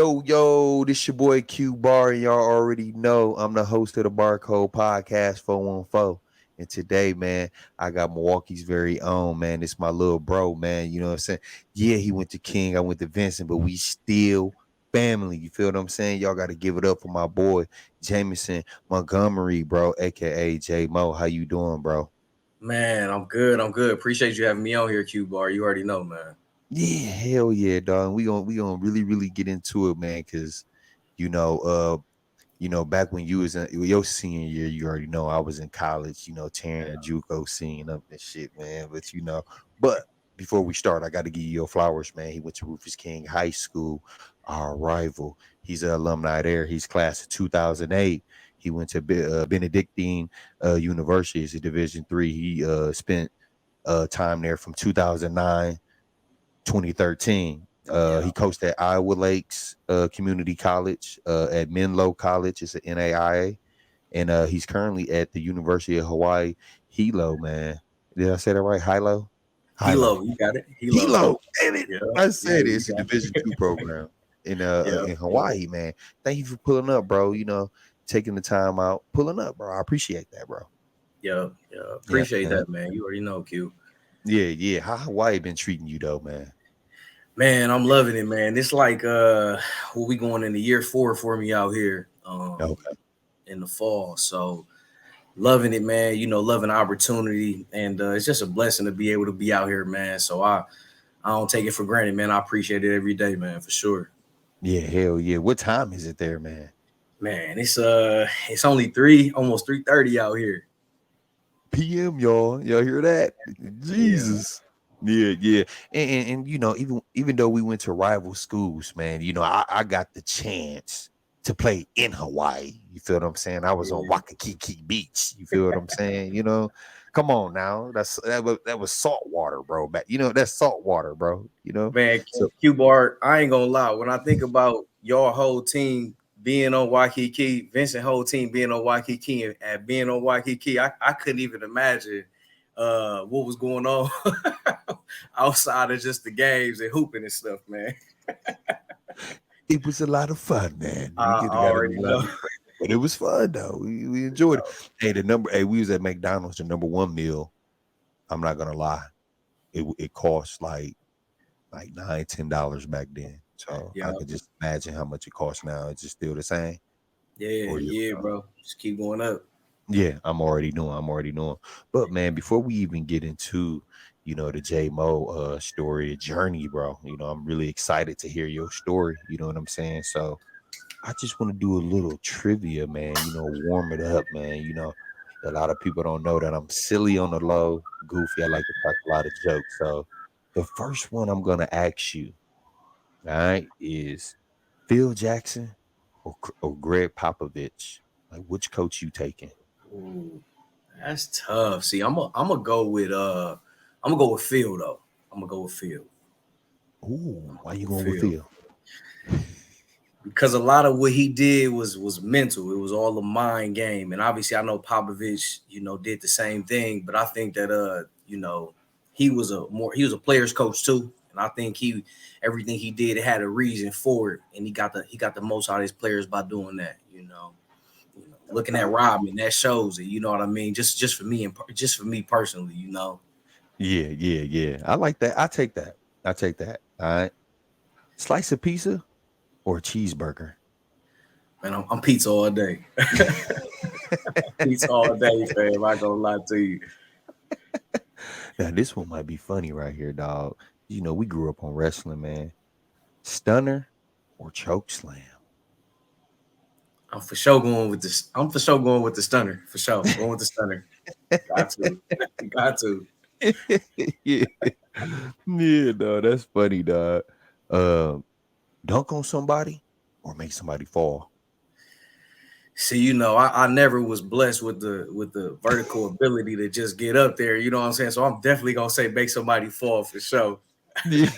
Yo, this your boy Q Bar, and y'all already know I'm the host of the Barcode Podcast 414. And today, man, I got Milwaukee's very own, man. It's my little bro, man. You know what I'm saying? Yeah, he went to King, I went to Vincent, but we still family. You feel what I'm saying? Y'all got to give it up for my boy, Jamison Montgomery, bro, aka Jaymo. How you doing, bro? Man, I'm good. I'm good. Appreciate you having me on here, Q Bar. You already know, man. Yeah, hell yeah, dog. We gonna really get into it, man, because you know, back when you was in your senior year, you already know I was in college, tearing a JUCO scene up and shit, man. But before we start, I got to give you your flowers, man. He went to Rufus King High School, our rival. He's an alumni there. He's class of 2008. He went to Benedictine University. It's a Division III. He spent time there from 2009 2013. He coached at Iowa Lakes Community College, at Menlo College. It's an NAIA. And he's currently at the University of Hawaii, HILO, man. Did I say that right? HILO? HILO. Hilo, you got it. Hilo. HILO. Damn it. Yeah, I yeah, said it. you It's a got it. Division II program in Yeah, Hawaii, man. Thank you for pulling up, bro. Taking the time out, pulling up, bro. I appreciate that, bro. yeah. Yeah, Appreciate man. that, man. You already know, Q. Yeah. How Hawaii been treating you though, man? Man, I'm loving it, man. It's like what we going into year 4 for me out here Okay. in the fall. So loving it, man. Loving the opportunity. And it's just a blessing to be able to be out here, man. So I don't take it for granted, man. I appreciate it every day, man, for sure. Yeah, hell yeah. What time is it there, man? Man, it's only almost 3:30 out here. PM, y'all. Y'all hear that? Yeah. Jesus. Yeah. And even though we went to rival schools, man, I got the chance to play in Hawaii. You feel what I'm saying? I was on Yeah. Waikiki Beach. You feel what I'm saying? Come on now. That was salt water, bro. That's salt water, bro. Man, So Q Bar, I ain't gonna lie. When I think about your whole team being on Waikiki, Vincent whole team being on Waikiki and being on Waikiki, I couldn't even imagine what was going on outside of just the games and hooping and stuff, man. it was a lot of fun, man. We I got a already lot know. of but it was fun though. We enjoyed it. Hey, we was at McDonald's, the number one meal. I'm not gonna lie. It cost like $9-10 back then. So I Yeah, could just imagine how much it costs now. It's just still the same. yeah, Or yeah, bro. Just keep going up. yeah, I'm already knowing. But man, before we even get into, the Jaymo story journey, bro, I'm really excited to hear your story. You know what I'm saying? So I just want to do a little trivia, man. Warm it up, man. A lot of people don't know that I'm silly on the low, goofy. I like to crack a lot of jokes. So the first one I'm gonna ask you, all right, is Phil Jackson or Greg Popovich? Like, which coach you taking? Ooh, that's tough. See, I'm gonna go with Phil though. I'm gonna go with Phil. Ooh, I'm gonna why go you with going with Phil. Phil? Because a lot of what he did was mental. It was all a mind game, and obviously I know Popovich, did the same thing. But I think that he was a player's coach too, and I think he everything he did had a reason for it, and he got the most out of his players by doing that. Looking at Rodman, that shows it. You know what I mean? Just for me and just for me personally, Yeah. I like that. I take that. All right. Slice of pizza or a cheeseburger? Man, I'm pizza all day. Pizza all day, fam. I gonna lie to you. Now this one might be funny right here, dog. We grew up on wrestling, man. Stunner or choke slam? I'm for sure going with this. I'm for sure going with the stunner. For sure, going with the stunner. Got to, got to. Yeah. Yeah, dog. That's funny, dog. Uh, dunk on somebody or make somebody fall? See, I never was blessed with the vertical ability to just get up there. You know what I'm saying? So I'm definitely gonna say make somebody fall for sure. Yeah.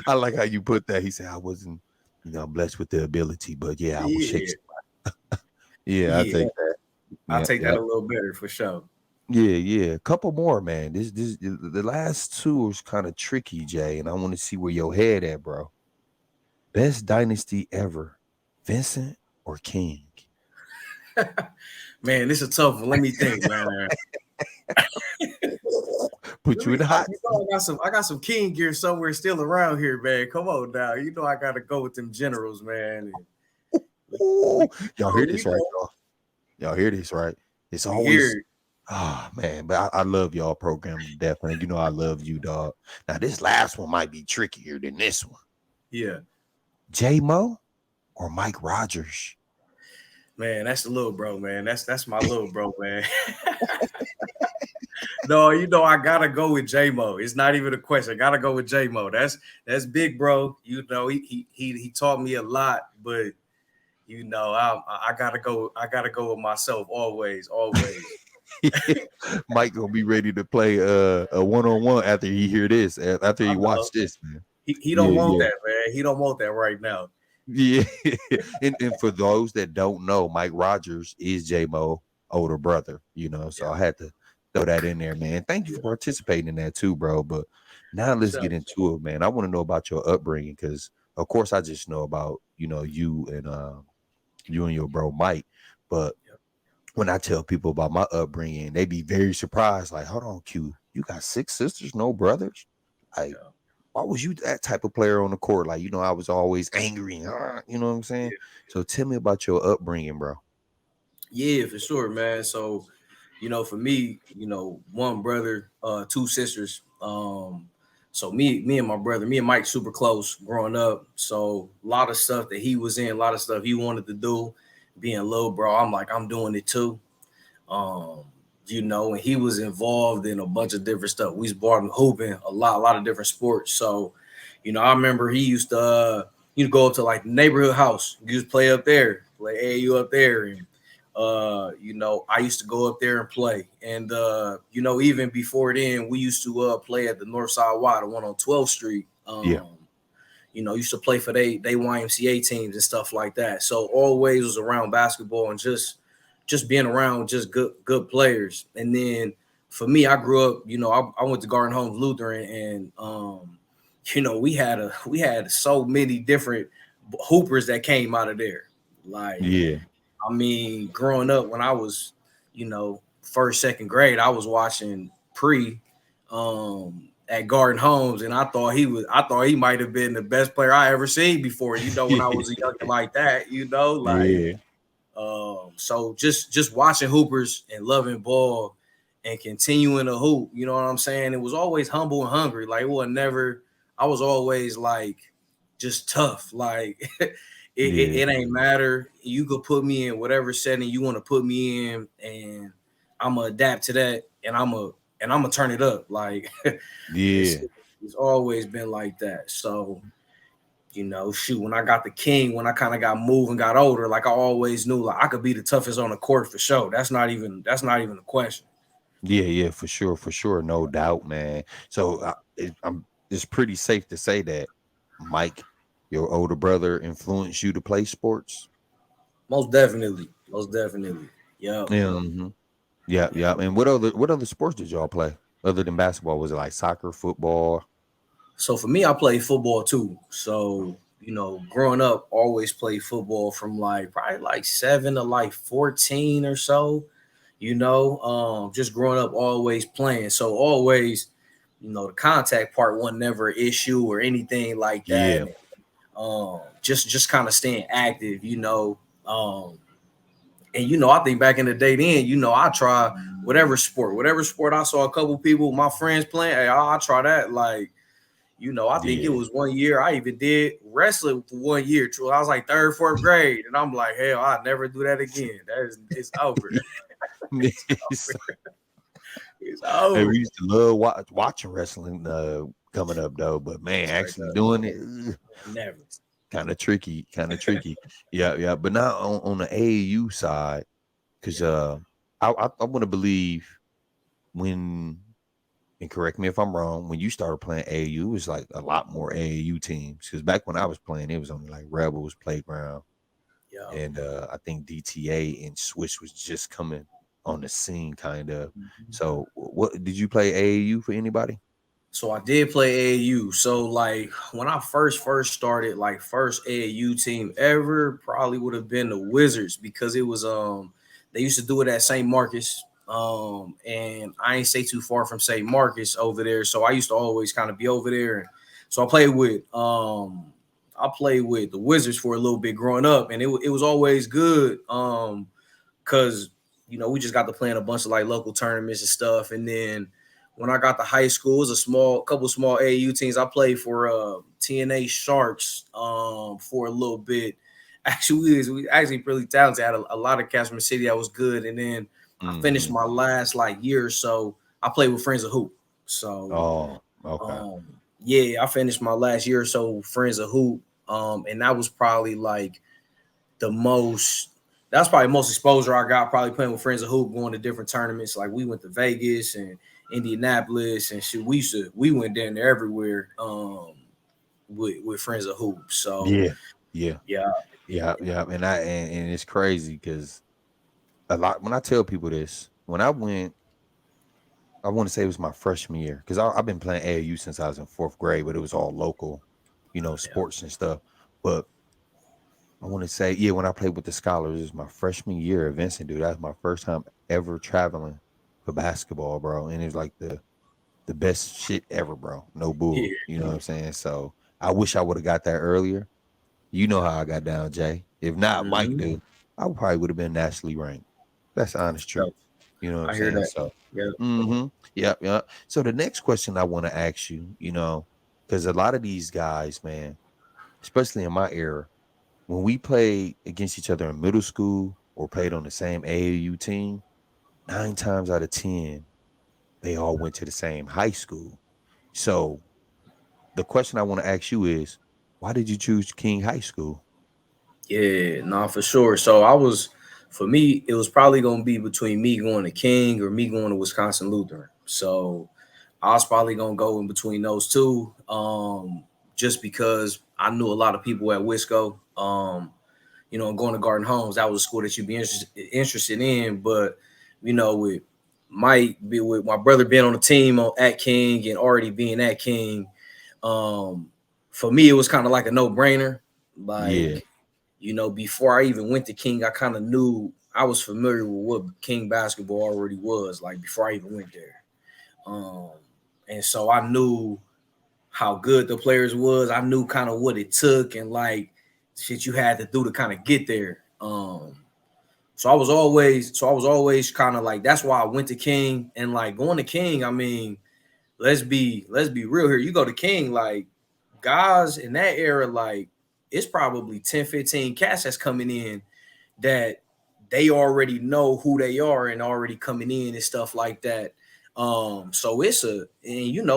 I like how you put that. He said I wasn't, blessed with the ability, but yeah, I will shake. Yeah, Yeah, I yeah. take that. I Yeah, take that yeah. a little better for sure. Yeah. A couple more, man. The last two was kind of tricky, Jay, and I want to see where your head at, bro. Best dynasty ever, Vincent or King? Man, this is a tough one. Let me think, man. Put you in the hot seat. I got some King gear somewhere still around here, man. Come on now. You know I gotta go with them generals, man. Ooh, y'all hear We this right, know. y'all? Y'all hear this right? It's We always here. man, but I love y'all program to death, and you know I love you, dog. Now this last one might be trickier than this one. Yeah. Jaymo or Mike Rogers? Man, that's the little bro, man. That's my little bro, man. No, you know I gotta go with Jaymo. It's not even a question. I gotta go with Jaymo. That's big, bro. You know he taught me a lot, but you know I gotta go. I gotta go with myself always, always. Mike gonna be ready to play a one-on-one after he hear this, after I he know watch this, man. he don't Yeah, want yeah. that, man. He don't want that right now. Yeah, and for those that don't know, Mike Rogers is J Mo older brother. You know, so Yeah, I had to throw that in there, man. Thank you for yeah. participating in that too, bro. But now let's Sure. get into it, man. I want to know about your upbringing because, of course, I just know about you and your bro Mike. But Yeah, when I tell people about my upbringing, they be very surprised. Like, hold on, Q, you got 6 sisters, no brothers? Like, yeah, why was you that type of player on the court? Like, I was always angry. You know what I'm saying? yeah. So tell me about your upbringing, bro. Yeah, for sure, man. So, for me, one brother, two sisters. So me and my brother, me and Mike, super close growing up. So a lot of stuff that he was in, a lot of stuff he wanted to do. Being little bro, I'm like, I'm doing it too. Um, and he was involved in a bunch of different stuff. We was brought him hooping a lot of different sports. So, I remember he used to go up to like the neighborhood house, you just play up there, play AAU up there, and I used to go up there and play. And even before then, we used to play at the North Side Y, the one on 12th Street. Yeah. Used to play for they YMCA teams and stuff like that. So always was around basketball and just being around just good players. And then for me, I grew up, I went to Garden Homes Lutheran, and we had so many different hoopers that came out of there. Like, Yeah. I mean, growing up when I was, first, second grade, I was watching at Garden Homes, and I thought he might have been the best player I ever seen before, when I was a youngin' like that, like Yeah. so just watching hoopers and loving ball and continuing to hoop, you know what I'm saying? It was always humble and hungry. Like I was always like just tough. Like Yeah. it ain't matter. You could put me in whatever setting you want to put me in, and I'm gonna adapt to that, and I'm gonna turn it up. Like it's Yeah. it's always been like that. So shoot, when I got the king, when I kind of got moved and got older, like I always knew, like I could be the toughest on the court for sure. That's not even a question. Yeah. Yeah. For sure. No doubt, man. So it's pretty safe to say that Mike, your older brother, influenced you to play sports. Most definitely, most definitely. Yep. Yeah. Yeah. Yeah. And what other sports did y'all play other than basketball? Was it like soccer, football? So for me, I played football too. So growing up, always played football from like probably like 7 to like 14 or so. Just growing up, always playing. So always, the contact part wasn't never an issue or anything like that. Yeah. Just kind of staying active. And I think back in the day, then I try whatever sport I saw a couple people, my friends playing. Hey, I try that. Like, I think it Yeah. was one year I even did wrestling for 1 year. True, I was like third, fourth grade, and I'm like, hell, I'll never do that again. It's over. It's over. It's Hey, over. we used to love watching wrestling coming up though, but man, Straight actually up, doing it never. kind of tricky, kind of tricky. Yeah, yeah. But now on the AAU side, because Yeah. I want to believe when, and correct me if I'm wrong, when you started playing AAU, it was like a lot more AAU teams. Because back when I was playing, it was only like Rebels, Playground, Yeah. and I think DTA and Swiss was just coming on the scene, kind of. Mhm. So, what did you play AAU for anybody? So I did play AAU. So like when I first started, like first AAU team ever probably would have been the Wizards because it was they used to do it at St. Marcus. And I ain't stay too far from St. Marcus over there. So I used to always kind of be over there. And so I played with the Wizards for a little bit growing up, and it was always good. Because we just got to play in a bunch of like local tournaments and stuff. And then when I got to high school, it was couple small AAU teams. I played for TNA Sharks for a little bit. Actually, we actually really talented. I had a lot of cats from the city that was good. And then I finished my last like year or so. I played with Friends of Hoop. So okay. yeah, I finished my last year or so Friends of Hoop. And that was probably like that's probably the most exposure I got, probably playing with Friends of Hoop, going to different tournaments. Like we went to Vegas and Indianapolis and shit. We went down there everywhere with Friends of Hoop. So yeah. yeah. And it's crazy because a lot when I tell people this, when I went, I want to say it was my freshman year because I've been playing AAU since I was in 4th grade, but it was all local, sports and stuff. But I want to say, yeah, when I played with the Scholars, it was my freshman year at Vincent, dude. That was my first time ever traveling for basketball, bro. And it was like the best shit ever, bro. No Yeah. bull. You know what I'm saying? So I wish I would have got that earlier. You know how I got down, Jay. If not, Mike Mm-hmm. do. I probably would have been nationally ranked. That's the honest truth. You know what I'm I hear saying? that. So, Yeah. yep. So the next question I want to ask you, because a lot of these guys, man, especially in my era, when we played against each other in middle school or played on the same AAU team, 9 times out of 10, they all went to the same high school. So the question I want to ask you is, why did you choose King High School? Yeah, nah, for sure. For me, it was probably gonna be between me going to King or me going to Wisconsin Lutheran. So I was probably gonna go in between those two, just because I knew a lot of people at Wisco. Going to Garden Homes, that was a school that you'd be interested in. But with with my brother being on the team at King and already being at King, um, for me it was kind of like a no brainer. Yeah, Like before I even went to King, I kind of knew I was familiar with what King basketball already was, like before I even went there. Um, and so I knew how good the players was. I knew kind of what it took and like shit you had to do to kind of get there. So I was always kind of like that's why I went to King and like going to King. I mean, let's be real here. You go to King, like guys in that era, like it's probably 10, 15 cats that's coming in that they already know who they are and already coming in and stuff like that. So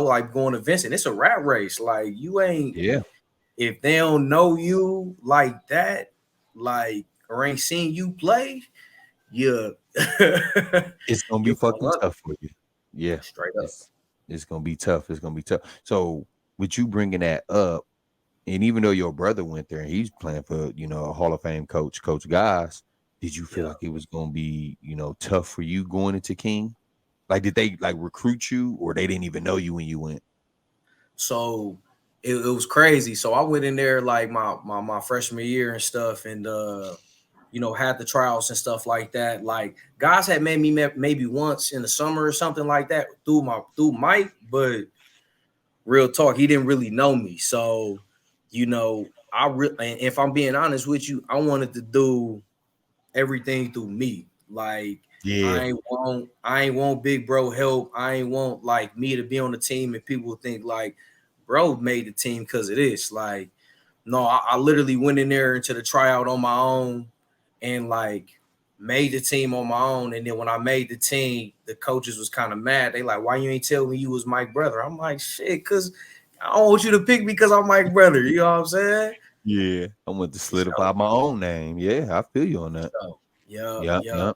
like going to Vincent, it's a rat race. Like you ain't yeah. if they don't know you like that, like or ain't seen you play, you It's gonna be you're fucking unlucky. tough for you. Yeah, Straight up. it's gonna be tough. It's gonna be tough. So with you bringing that up, and even though your brother went there and he's playing for a Hall of Fame coach, Coach Guys, did you feel Yeah. like it was gonna be tough for you going into King? Like, did they like recruit you, or they didn't even know you when you went? So it was crazy. So I went in there like my freshman year and stuff, and had the trials and stuff like that. Like guys had made me maybe once in the summer or something like that through Mike, but real talk, he didn't really know me. So, and if I'm being honest with you, I wanted to do everything through me. Like Yeah, I ain't want big bro help. I ain't want like me to be on the team and people think like bro made the team because of this. Like, no, I literally went in there into the tryout on my own and like made the team on my own. And then when I made the team, the coaches was kind of mad. They like, why you ain't tell me you was Mike brother? I'm like, shit, because I don't want you to pick me because I'm Mike brother. You know what I'm saying? yeah. I went to solidify So, my own name. Yeah, I feel you on that. yeah, Yeah, yeah. yeah.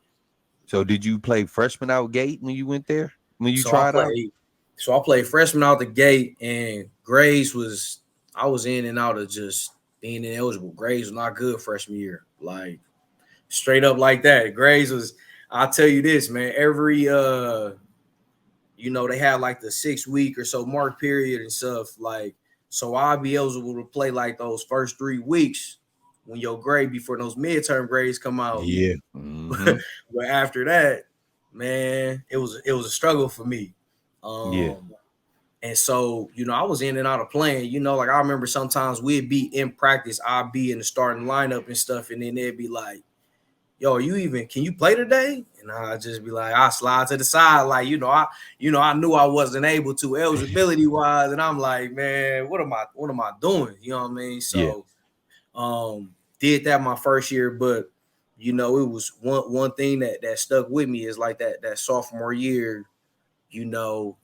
So did you play freshman out gate when you went there? When you So I tried out? played. So I played freshman out the gate, and grades was I was in and out of just being ineligible. Grades was not good freshman year, like straight up like that. Grades was. I'll tell you this, man. you know, they had like the 6 week or so mark period and stuff. Like, so I'll be eligible to play like those first 3 weeks when your grade before those midterm grades come out. Yeah. Mm-hmm. But after that, man, it was a struggle for me. Yeah. And so, you know, I was in and out of playing. You know, like I remember sometimes we'd be in practice, I'd be in the starting lineup and stuff, and then they'd be like, yo, can you play today? And I just be like, I slide to the side, like, I knew I wasn't able to eligibility wise, and I'm like, man, what am I doing? You know what I mean? Yeah. So, did that my first year, but you know, it was one thing that stuck with me is like that sophomore year, you know,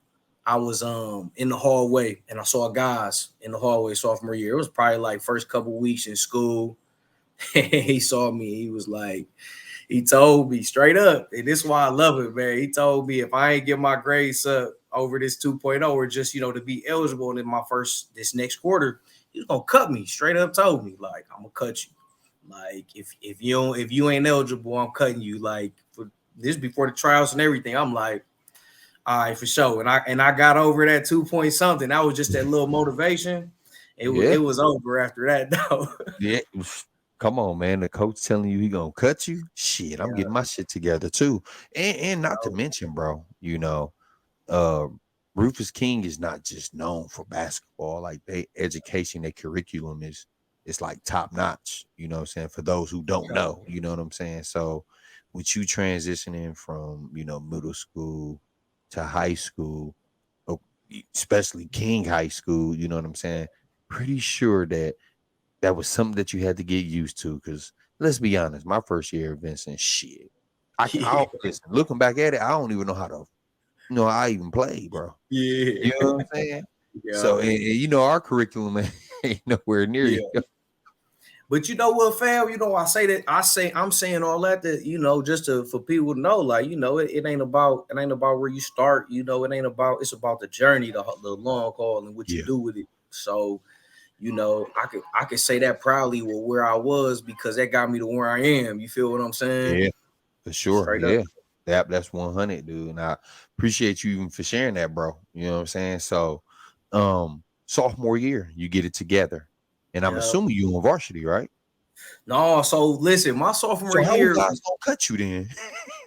I was in the hallway and I saw guys in the hallway sophomore year. It was probably like first couple weeks in school. He saw me, he was like, he told me straight up, and this is why I love it, man. He told me if I ain't get my grades up over this 2.0 or just, you know, to be eligible in this next quarter, he's gonna cut me. Straight up told me, like, I'm gonna cut you. Like, if you ain't eligible, I'm cutting you. Like, for this before the trials and everything. I'm like, all right, for sure. And I got over that 2 point something. That was just that little motivation. Yeah. It was over after that, though. Yeah. Come on, man. The coach telling you he gonna cut you. Shit, I'm Yeah, getting my shit together too. And not to mention, bro, you know, uh Rufus King is not just known for basketball. Like they education, their curriculum is it's like top notch, you know what I'm saying? For those who don't yeah. know, you know what I'm saying? So with you transitioning from, middle school to high school, oh, especially King High School, you know what I'm saying? Pretty sure that was something that you had to get used to. Cause let's be honest, my first year at Vincent, shit. I listen, looking back at it, I don't even know how to I even play, bro. Yeah. You know what I'm saying? So, Yeah. and our curriculum ain't nowhere near you. Yeah. But you know what, fam? You know, I'm saying all that you know, just for people to know, like, you know, it ain't about where you start, you know, it's about the journey, the long haul and what you Yeah, do with it. So, you know, I could say that proudly with where I was because that got me to where I am. You feel what I'm saying? yeah, for sure. Straight up. Yeah. That's 100, dude. And I appreciate you even for sharing that, bro. You know what I'm saying? So, sophomore year, you get it together. And I'm Yeah. assuming you on varsity, right? No, so listen, my sophomore So how year, guys gonna cut you then?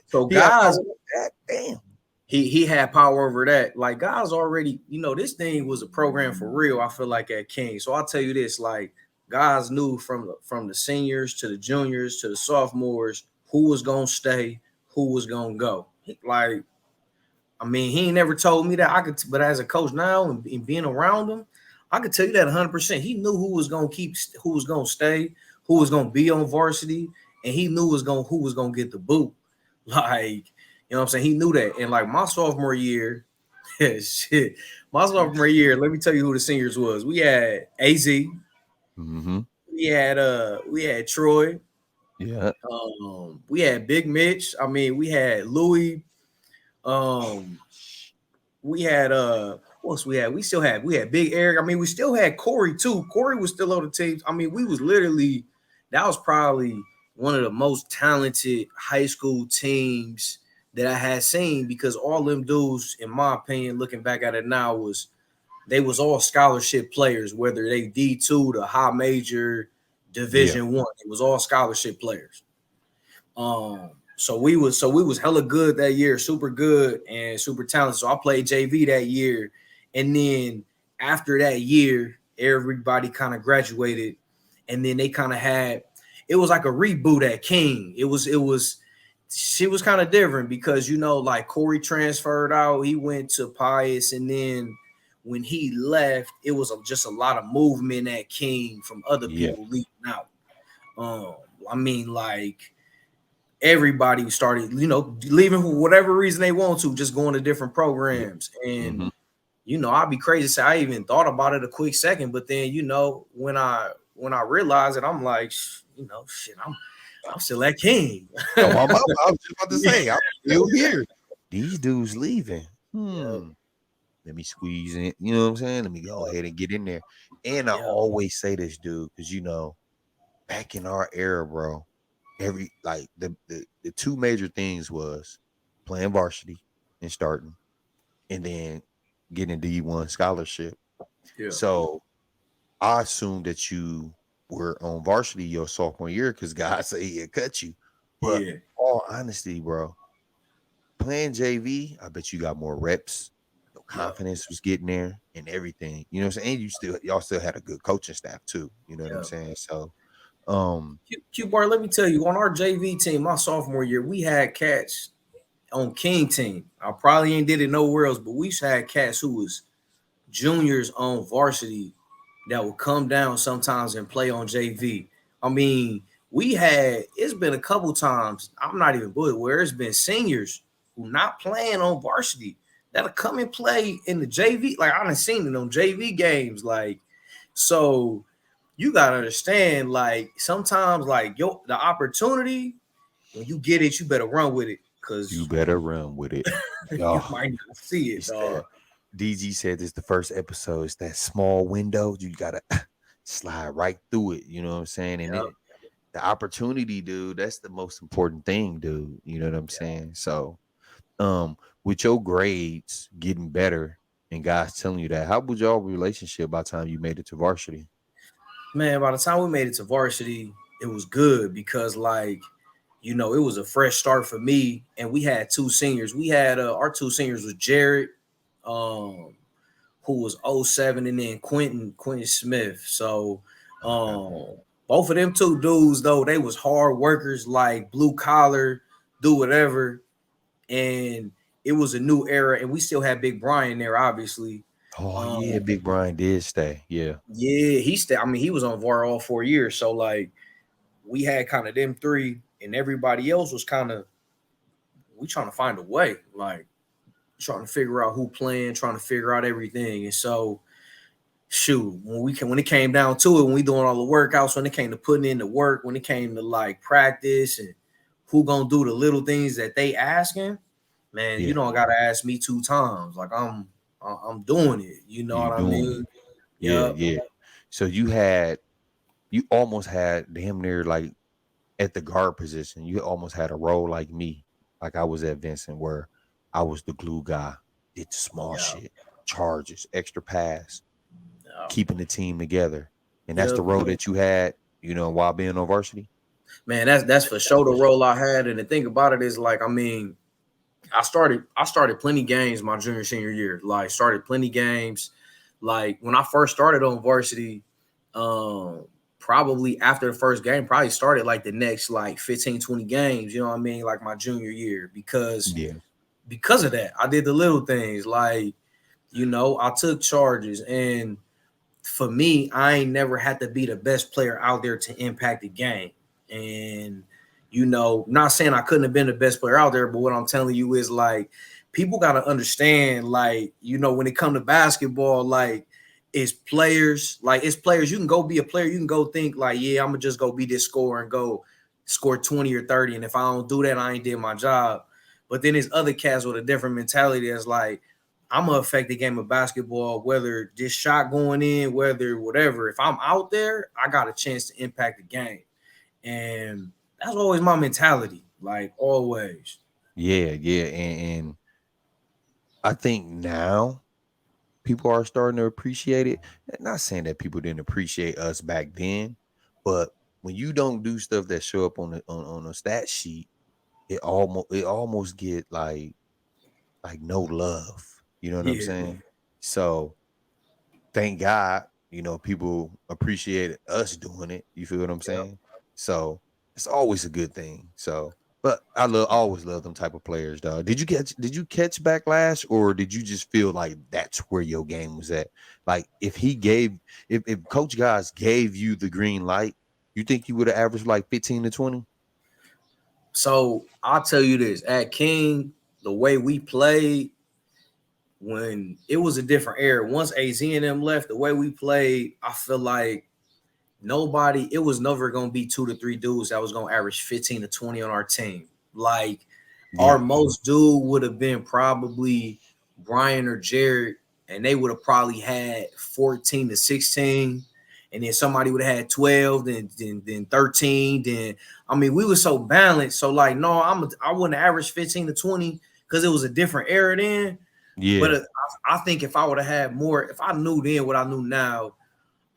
so He had power guys, like that? Damn. he had power over that. Like guys already, you know, this thing was a program for real. I feel like at King. So I'll tell you this: like guys knew from the seniors to the juniors to the sophomores who was gonna stay, who was gonna go. Like, I mean, he ain't never told me that. But as a coach now and being around him, I could tell you that 100%. He knew who was gonna stay, who was gonna be on varsity, and he knew who was gonna get the boot. Like, you know what I'm saying? He knew that. And like my sophomore year, shit, my sophomore year, let me tell you who the seniors was. We had AZ, Mm-hmm. we had Troy, Yeah. we had Big Mitch. I mean, we had Louis, um, we had what else we had? We had Big Eric. I mean, we still had Corey too. Corey was still on the team. I mean, we was literally that was probably one of the most talented high school teams that I had seen because all them dudes, in my opinion, looking back at it now, they was all scholarship players, whether they D2 to high major, Yeah. Division 1. It was all scholarship players. So we was hella good that year, super good and super talented. So I played JV that year, and then after that year, everybody kind of graduated, and then they kind of had it was like a reboot at King. She was kind of different because you know, like Corey transferred out, he went to Pius, and then when he left, it was just a lot of movement at King from other Yeah. people leaving out. Um, I mean, like everybody started, you know, leaving for whatever reason they want to, just going to different Yeah. programs. And Mm-hmm. you know, I'd be crazy to say I even thought about it a quick second, but then you know, when I realized it, I'm like, you know, shit, I'm still at King. Oh, my mama, I was just about to Yeah, say, I'm still here. These dudes leaving. yeah, Let me squeeze in. You know what I'm saying? Let me go ahead and get in there. And I yeah, always say this, dude, because back in our era, bro, every like the two major things was playing varsity and starting and then getting a D1 scholarship. Yeah. So I assumed that you were on varsity your sophomore year because God said He had cut you. But Yeah. all honesty, bro, playing JV, I bet you got more reps. Your Yeah. confidence was getting there and everything. You know what I'm saying? And y'all still had a good coaching staff too. You know what I'm Yeah. saying? So um Q Bar, let me tell you, on our JV team, my sophomore year, we had cats on King team. I probably ain't did it nowhere else, but we had cats who was juniors on varsity that would come down sometimes and play on JV. I mean, it's been a couple times, I'm not even good, where it's been seniors who not playing on varsity that'll come and play in the JV. Like, I done seen it on JV games. Like, so you gotta understand, like, sometimes like the opportunity, when you get it, you better run with it, you because better run with it. you Oh, might not see it, it's that dog. DG said this the first episode. It's that small window. You gotta slide right through it. You know what I'm saying? And Yep. the opportunity, dude, that's the most important thing, dude. You know what I'm saying? So with your grades getting better and guys telling you that, how was your relationship by the time you made it to varsity? Man, by the time we made it to varsity, it was good because, like, it was a fresh start for me. And we had two seniors. We had our two seniors was Jared, um, who was '07, and then Quentin Smith. So Okay. both of them two dudes, though, they was hard workers, like blue collar, do whatever. And it was a new era, and we still had Big Brian there, obviously. Oh yeah, Um, Big Brian did stay. Yeah. yeah, I mean, he was on VAR all 4 years. So, like, we had kind of them three, and everybody else was kind of, we trying to find a way, like trying to figure out who playing, trying to figure out everything. And so, shoot, when it came down to it, when we doing all the workouts, when it came to putting in the work, when it came to like practice and who gonna do the little things that they asking, man, you Yeah. don't gotta ask me two times. Like, I'm doing it. You know You what I doing mean? it. Yeah, Yep. yeah. So you almost had damn near like at the guard position, you almost had a role like me, like I was at Vincent, where I was the glue guy, did the small Yeah. shit, charges, extra pass, Yeah. keeping the team together. And that's the Yep. role that you had, while being on varsity. Man, that's for sure the role I had. And the thing about it is, like, I mean, I started plenty games my junior senior year. Like, started plenty games. Like, when I first started on varsity, um, probably after the first game, probably started like the next like 15, 20 games, you know what I mean? Like my junior year, Yeah, because of that. I did the little things, like, I took charges. And for me, I ain't never had to be the best player out there to impact the game. And, not saying I couldn't have been the best player out there, but what I'm telling you is, like, people got to understand, like, when it comes to basketball, like, it's players. You can go be a player. You can go think like, yeah, I'm gonna just go be this scorer and go score 20 or 30. And if I don't do that, I ain't did my job. But then there's other cats with a different mentality that's like, I'm gonna affect the game of basketball, whether this shot going in, whether whatever. If I'm out there, I got a chance to impact the game. And that's always my mentality, like, always. yeah, yeah. And I think now people are starting to appreciate it. Not saying that people didn't appreciate us back then, but when you don't do stuff that show up on a stat sheet, it almost get like no love. You know what I'm Yeah, saying? So thank God, people appreciate us doing it. You feel what I'm yeah. saying? So it's always a good thing. So, but always love them type of players, dog. Did you catch backlash, or did you just feel like that's where your game was at? Like if Coach Guys gave you the green light, you think you would have averaged like 15 to 20? So I'll tell you this: at King, the way we played, when it was a different era. Once AZ and them left, the way we played, I feel like it was never gonna be 2 to 3 dudes that was gonna average 15 to 20 on our team. Like, our Yeah. most dude would have been probably Brian or Jared, and they would have probably had 14 to 16. And then somebody would have had 12, then 13. Then, I mean, we were so balanced. So, like, no, I wouldn't average 15 to 20 because it was a different era then. Yeah, But I think if I would have had more, if I knew then what I knew now,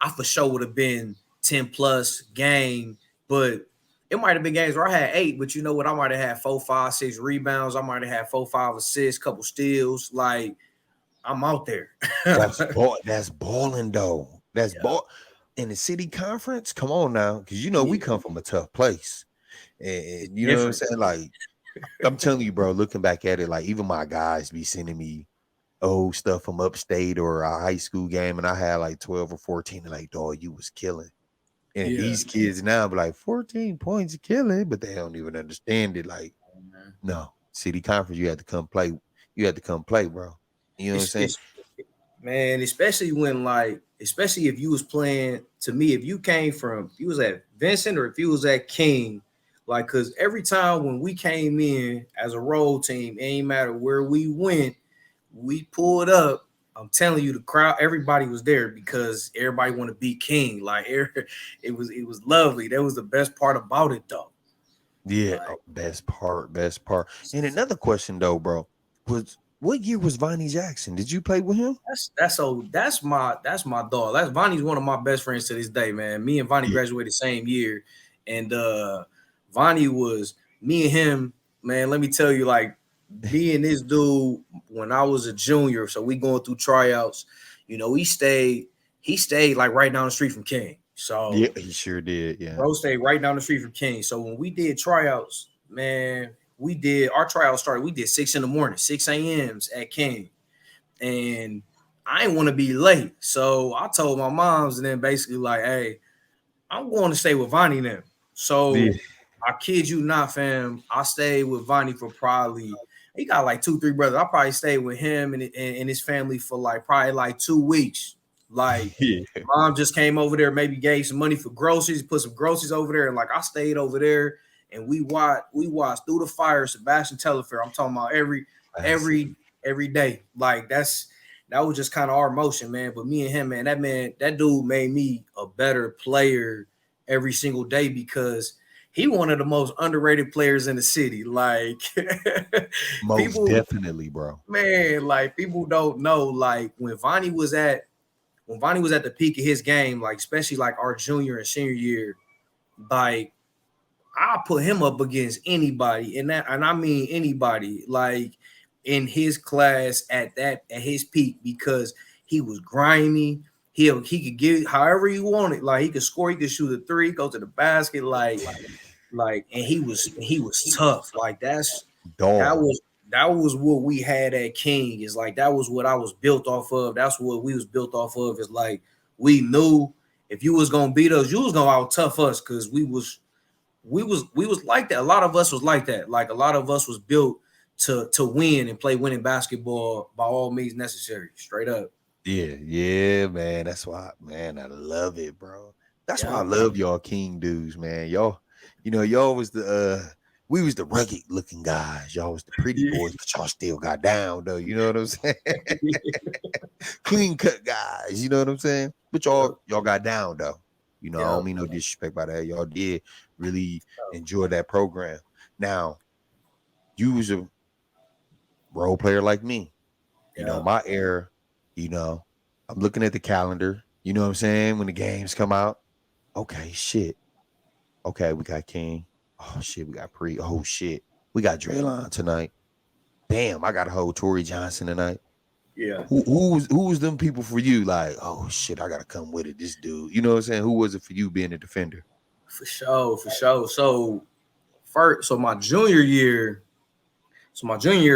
I for sure would have been 10 plus game. But it might have been games where I had 8, but you know what? I might have had 4, 5, 6 rebounds. I might have had 4, 5 assists, couple steals. Like I'm out there. that's balling though. That's Yeah, ball in the city conference. Come on now, because you know we yeah. come from a tough place, It's and you know what I'm different. saying. Like I'm telling you, bro. Looking back at it, like even my guys be sending me old stuff from upstate or a high school game, and I had like 12 or 14. And like, dog, you was killing. And Yeah. these kids now be like 14 points killing, but they don't even understand it. Like, no, city conference, you had to come play. You had to come play, bro. You know what I'm saying? It's man, especially when like, especially if you was playing. To me, if you came from, if you was at Vincent or if you was at King, like, because every time when we came in as a road team, it ain't matter where we went, we pulled up. I'm telling you, the crowd, everybody was there because everybody want to be King. Like it was lovely. That was the best part about it, though. Yeah, Like best part, best part. And another question though, bro, was what year was Vonnie Jackson? Did you play with him? that's my dog. That's Vonnie's one of my best friends to this day, man. Me and Vonnie Yeah. graduated same year, and Vonnie was me and him, man. Let me tell you, like me and this dude when I was a junior, so we going through tryouts. You know, he stayed like right down the street from King. Yeah, So he sure did. Yeah. bro stayed right down the street from King. So when we did tryouts, man, we did our tryouts started. We did 6 in the morning, 6 a.m.s at King, and I didn't want to be late. So I told my moms, and then basically like, hey, I'm going to stay with Vonnie now. Yeah. So I kid you not, fam. I stayed with Vonnie for probably, he got like 2, 3 brothers. I probably stayed with him and his family for like probably like 2 weeks. Like Yeah. mom just came over there, maybe gave some money for groceries, put some groceries over there, and like I stayed over there and we watched through the fire Sebastian Telfair. I'm talking about Classic. every every day. Like that was just kind of our motion, man. But me and him, man, that dude made me a better player every single day because he one of the most underrated players in the city. Like Most people, definitely, bro. man, like people don't know. Like when Vonnie was at the peak of his game, like especially like our junior and senior year, like I put him up against anybody, and I mean anybody, like in his class at his peak because he was grimy. He could get however he wanted. Like he could score, he could shoot a three, go to the basket, and he was tough. Like that Dog. was that was what we had at King. Is like that was what I was built off of. That's what we was built off of. Is like we knew if you was gonna beat us, you was gonna out tough us because we was like that. A lot of us was like that. Like a lot of us was built to win and play winning basketball by all means necessary. Straight up. Yeah, yeah, man. That's why, man, I love it, bro. That's why I Yeah. love y'all King dudes, man. Y'all, y'all was the we was the rugged looking guys. Y'all was the pretty boys, but y'all still got down though. You know what I'm saying? Clean cut guys, you know what I'm saying? But y'all got down though. I Yeah. don't mean no disrespect by that. Y'all did really enjoy that program. Now, you was a role player like me. Yeah. My era, I'm looking at the calendar, you know what I'm saying? When the games come out, okay, shit. Okay, we got King. Oh shit, we got Pre. Oh shit. We got Draylon tonight. Damn, I got a whole Tory Johnson tonight. Yeah. Who was them people for you? Like, oh shit, I gotta come with it. This dude. You know what I'm saying? Who was it for you being a defender? For sure. For sure. So my junior year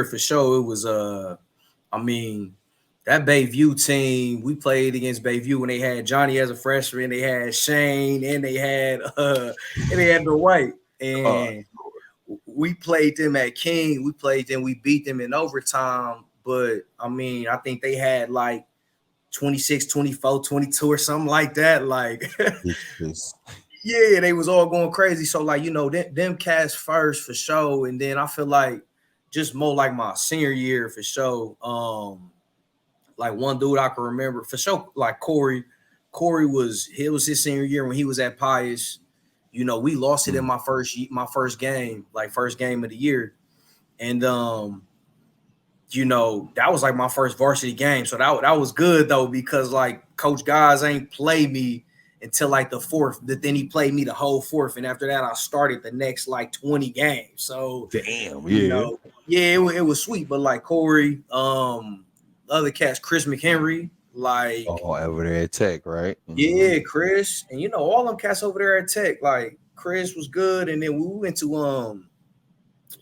for sure, it was I mean, that Bayview team, we played against Bayview when they had Johnny as a freshman, they had Shane, and they had Dwight. Uh, And we played them at King. We played them, we beat them in overtime. But I mean, I think they had like 26, 24, 22 or something like that. Like ridiculous. yeah, they was all going crazy. So like, them cats first for sure. And then I feel like just more like my senior year for sure. Like one dude I can remember for sure, like Corey. It was his senior year when he was at Pius. We lost it in my first game, like first game of the year. And you know, that was like my first varsity game. So that was good though, because like Coach Guys ain't play me until like the fourth. But then he played me the whole fourth. And after that, I started the next like 20 games. So, Damn, you yeah. know, yeah, it was sweet. But like Corey, other cats, Chris McHenry, like Oh, over there at Tech, right? yeah, Chris, and you know, all them cats over there at Tech, like Chris was good. And then we went to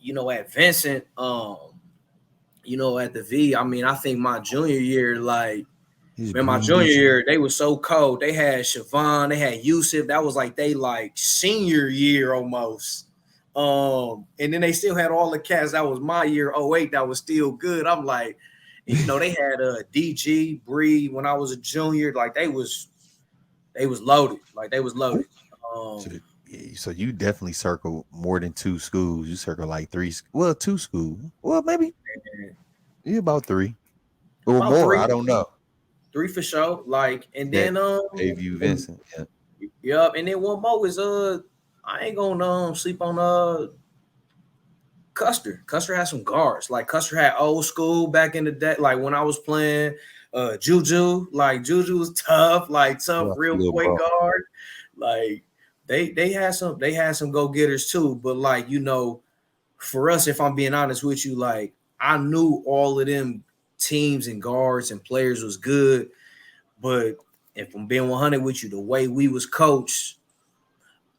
you know, at Vincent, you know, at the V. I mean, I think my junior year, like, He's man, my Green junior Beach. year, they were so cold. They had Siobhan, they had Yusuf. That was like they like senior year almost. And then they still had all the cats. That was my year, '08. That was still good. I'm like, and, you know, they had DG, Bree when I was a junior. Like they was loaded. Like they was loaded. So, Um, yeah, so you definitely circle more than two schools. You circle like three, well, two schools. Well, maybe yeah, about three or about more. I don't know. three for sure. Like, and That then gave you Vincent. Yeah. yep, and then one more is I ain't gonna sleep on Custer. Custer had some guards. Like Custer had old school back in the day. Like when I was playing Juju, like Juju was tough, like tough, Yeah, real little point bro. guard. Like they had some go getters too. But like, you know, for us, if I'm being honest with you, like I knew all of them teams and guards and players was good. But if I'm being 100 with you, the way we was coached,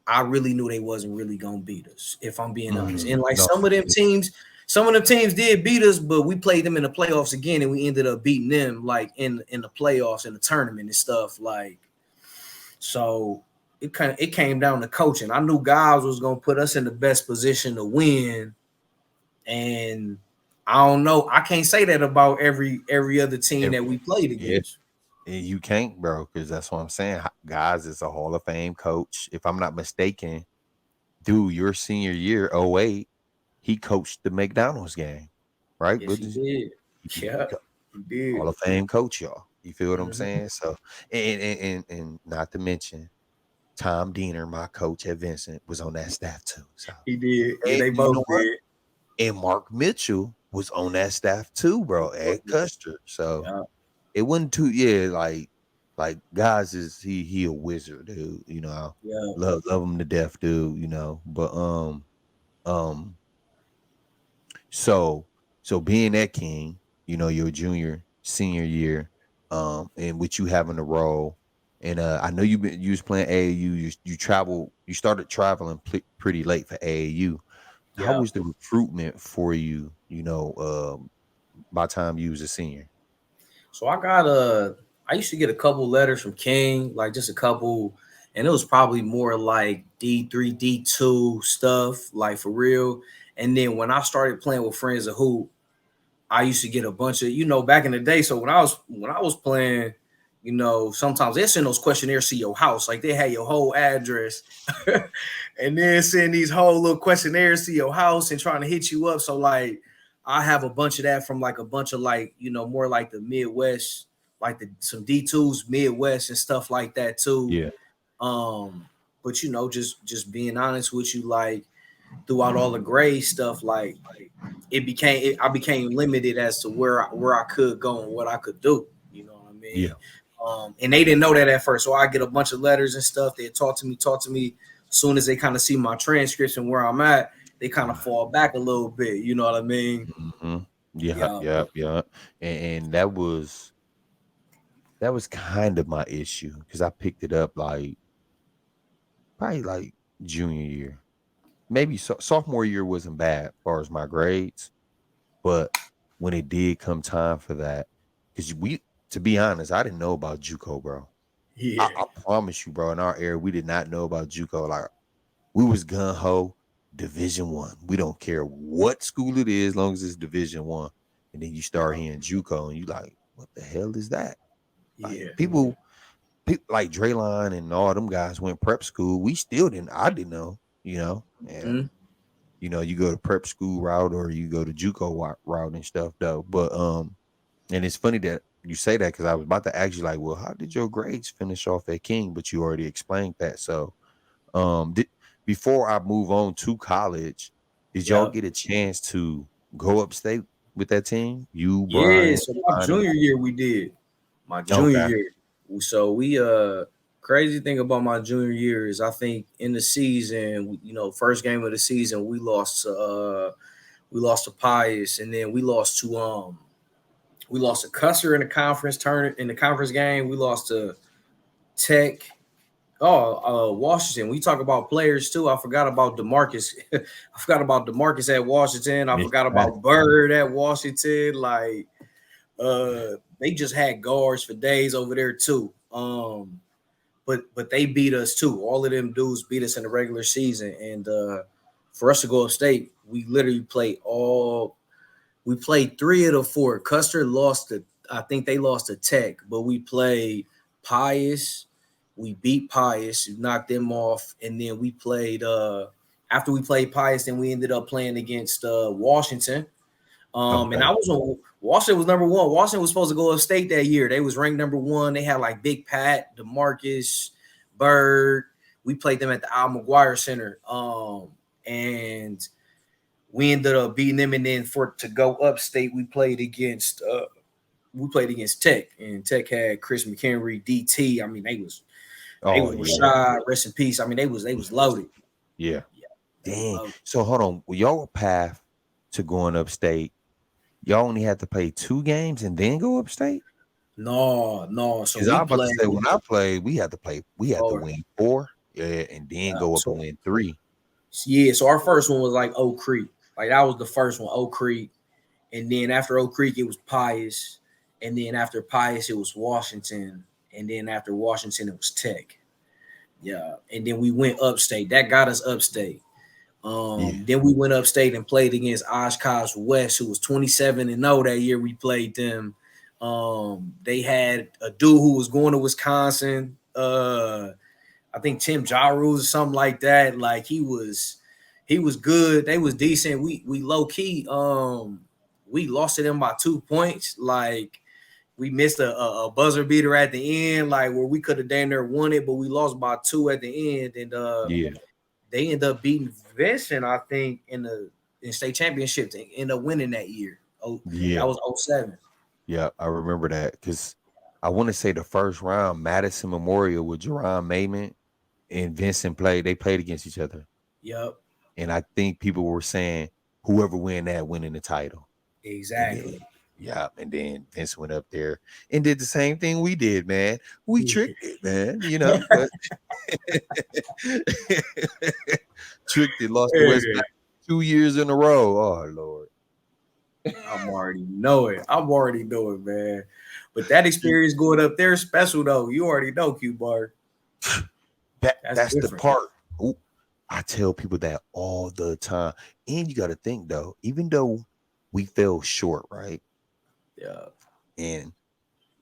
I really knew they wasn't really gonna beat us, if I'm being honest. And like No, some of them teams did beat us, but we played them in the playoffs again, and we ended up beating them like in the playoffs in the tournament and stuff. Like, so it came down to coaching. I knew guys was gonna put us in the best position to win, and I don't know. I can't say that about every other team every, that we played yeah, against. and you can't, bro, because that's what I'm saying. Guys is a Hall of Fame coach. If I'm not mistaken, dude, your senior year, '08, he coached the McDonald's game, right? Yes, What he did did. he Yeah, he did. Hall of Fame coach, y'all. You feel what I'm Mhm. saying? So, and not to mention, Tom Diener, my coach at Vincent, was on that staff too. So, He did. Yeah, and they you both know what? did. And Mark Mitchell was on that staff too, bro, at Custer. So Yeah, it wasn't too, yeah, like guys is he a wizard, dude. You know, I yeah, love him to death, dude. You know, but um so being that king, you know, your junior, senior year, and with you having a role, and I know you was playing AAU. You started traveling pretty late for AAU. How yeah. was the recruitment for you? You know, by the time you was a senior. So I used to get a couple letters from King, like just a couple, and it was probably more like D3, D2 stuff, like for real. And then when I started playing with Friends of Hoop, I used to get a bunch of, you know, back in the day. So when I was playing, you know, sometimes they send those questionnaires to your house, like they had your whole address, and then send these whole little questionnaires to your house and trying to hit you up. So like, I have a bunch of that from like a bunch of like, you know, more like the Midwest, like some D2s Midwest and stuff like that too. Yeah. Um, but you know, just being honest with you, like throughout all the grade stuff, like I became limited as to where I could go and what I could do. You know what I mean? Yeah. And they didn't know that at first. So I get a bunch of letters and stuff. They talk to me. As soon as they kind of see my transcripts and where I'm at, they kind of fall back a little bit. You know what I mean? hmm Yeah. Yeah. Yeah. Yeah. And that was kind of my issue because I picked it up like probably like junior year. Maybe sophomore year wasn't bad as far as my grades, but when it did come time for that, because to be honest, I didn't know about JUCO, bro. I, Yeah. I promise you, bro. In our era, we did not know about JUCO. Like we was gun ho Division 1. We don't care what school it is, as long as it's Division 1. And then you start hearing JUCO, and you like, what the hell is that? Like Yeah. people like Draylon and all them guys went prep school. We still didn't. I didn't know. You know, and Mm-hmm. you know, you go to prep school route or you go to JUCO route and stuff though. But and it's funny that you say that because I was about to ask you like, well, how did your grades finish off at King? But you already explained that. So before I move on to college, did y'all Yep. get a chance to go upstate? with that team? You, Yeah, Brian, so my Lonnie. junior year we did. My junior Okay. year. So we crazy thing about my junior year is I think in the season, first game of the season, we lost to Pius, and then we lost to Custer in the conference in the conference game. We lost to Tech. Oh, Washington. We talk about players too. I forgot about DeMarcus. I forgot about DeMarcus at Washington. I Yeah. forgot about Bird at Washington. Like, they just had guards for days over there too. But they beat us too. All of them dudes beat us in the regular season, and for us to go upstate, we literally played all. We played 3 of the 4. Custer lost to, I think they lost to Tech, but we played Pius. We beat Pius, knocked them off, and then we played. After we played Pius, then we ended up playing against Washington. And Okay. I was on Washington was number 1. Washington was supposed to go upstate that year. They was ranked number 1. They had like Big Pat, DeMarcus, Bird. We played them at the Al McGuire Center. And we ended up beating them. And then to go upstate, we played against Tech, and Tech had Chris McHenry, DT. I mean, they Oh was yeah. Rashad, rest in peace. I mean, they was loaded. Yeah. Yeah, they was Dang. loaded. So hold on. Y'all path to going upstate, y'all only had to play 2 games and then go upstate? No. So Because I we was about to say played. when I played, we had to Oh, win 4, yeah, and then go up and so win 3. yeah, so our first one was like Oak Creek. Like that was the first one, Oak Creek. And then after Oak Creek, it was Pius. And then after Pius, it was Washington. And then after Washington, it was Tech. Yeah. And then we went upstate. That got us upstate. Yeah. Then we went upstate and played against Oshkosh West, who was 27-0 that year. We played them. They had a dude who was going to Wisconsin. I think Tim Jarus or something like that. Like he was good. They was decent. We low key we lost to them by 2 points. Like we missed a buzzer beater at the end, like where we could have damn near won it, but we lost by 2 at the end, and Yeah. they ended up beating Vincent, I think, in state championship to end up winning that year. Oh, that Yeah. was 07. Yeah. I remember that because I want to say the first round, Madison Memorial with Jerron Mayman and Vincent they played against each other. Yep, And I think people were saying whoever win that winning the title. And then, exactly. yeah, and then Vince went up there and did the same thing we did, man. We tricked it, man, but tricked it, lost the West Hey, back 2 years in a row. Oh Lord. I'm already know it. Man. But that experience going up there is special though. You already know, Q Bar. That's That's the different. part. Ooh, I tell people that all the time. And you got to think though, even though we fell short, right? Yeah. And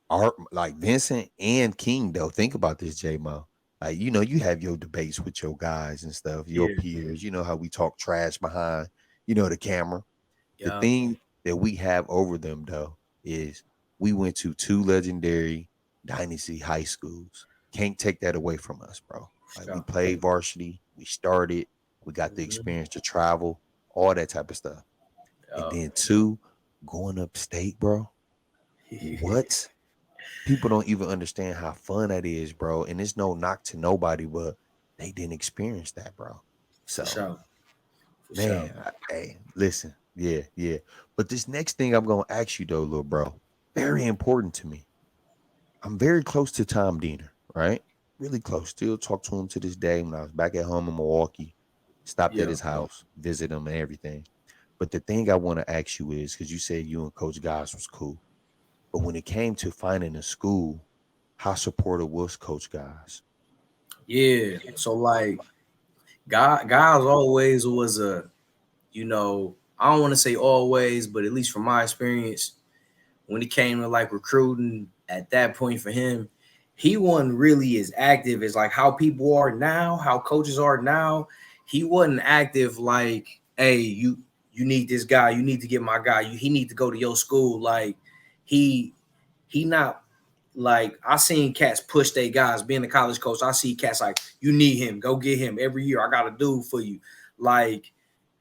our like Vincent and King though, think about this, Jaymo. Like, you have your debates with your guys and stuff, your Yeah. peers. You know how we talk trash behind, the camera. The Yeah. thing that we have over them though is we went to 2 legendary dynasty high schools. Can't take that away from us, bro. Like we Sure. played varsity, we started, we got the Mhm. experience to travel, all that type of stuff. And then 2, going upstate, bro. What? People don't even understand how fun that is, bro. And it's no knock to nobody, but they didn't experience that, bro. For So, sure. For sure. man, hey, listen, yeah, yeah. But this next thing I'm gonna ask you though, little bro, very important to me. I'm very close to Tom Diener, right? Really close. Still talk to him to this day. When I was back at home in Milwaukee, stopped at Yeah. his house, visit him and everything. But the thing I want to ask you is because you said you and Coach Goss was cool. But when it came to finding a school, how supportive was Coach Guys? Yeah. So like guys always was I don't want to say always, but at least from my experience, when it came to like recruiting at that point for him, he wasn't really as active as like how people are now, how coaches are now. He wasn't active like, hey, you need this guy, you need to get my guy, he need to go to your school. Like he not like I seen cats push their guys being a college coach. I see cats like you need him, go get him every year. I got a dude for you. Like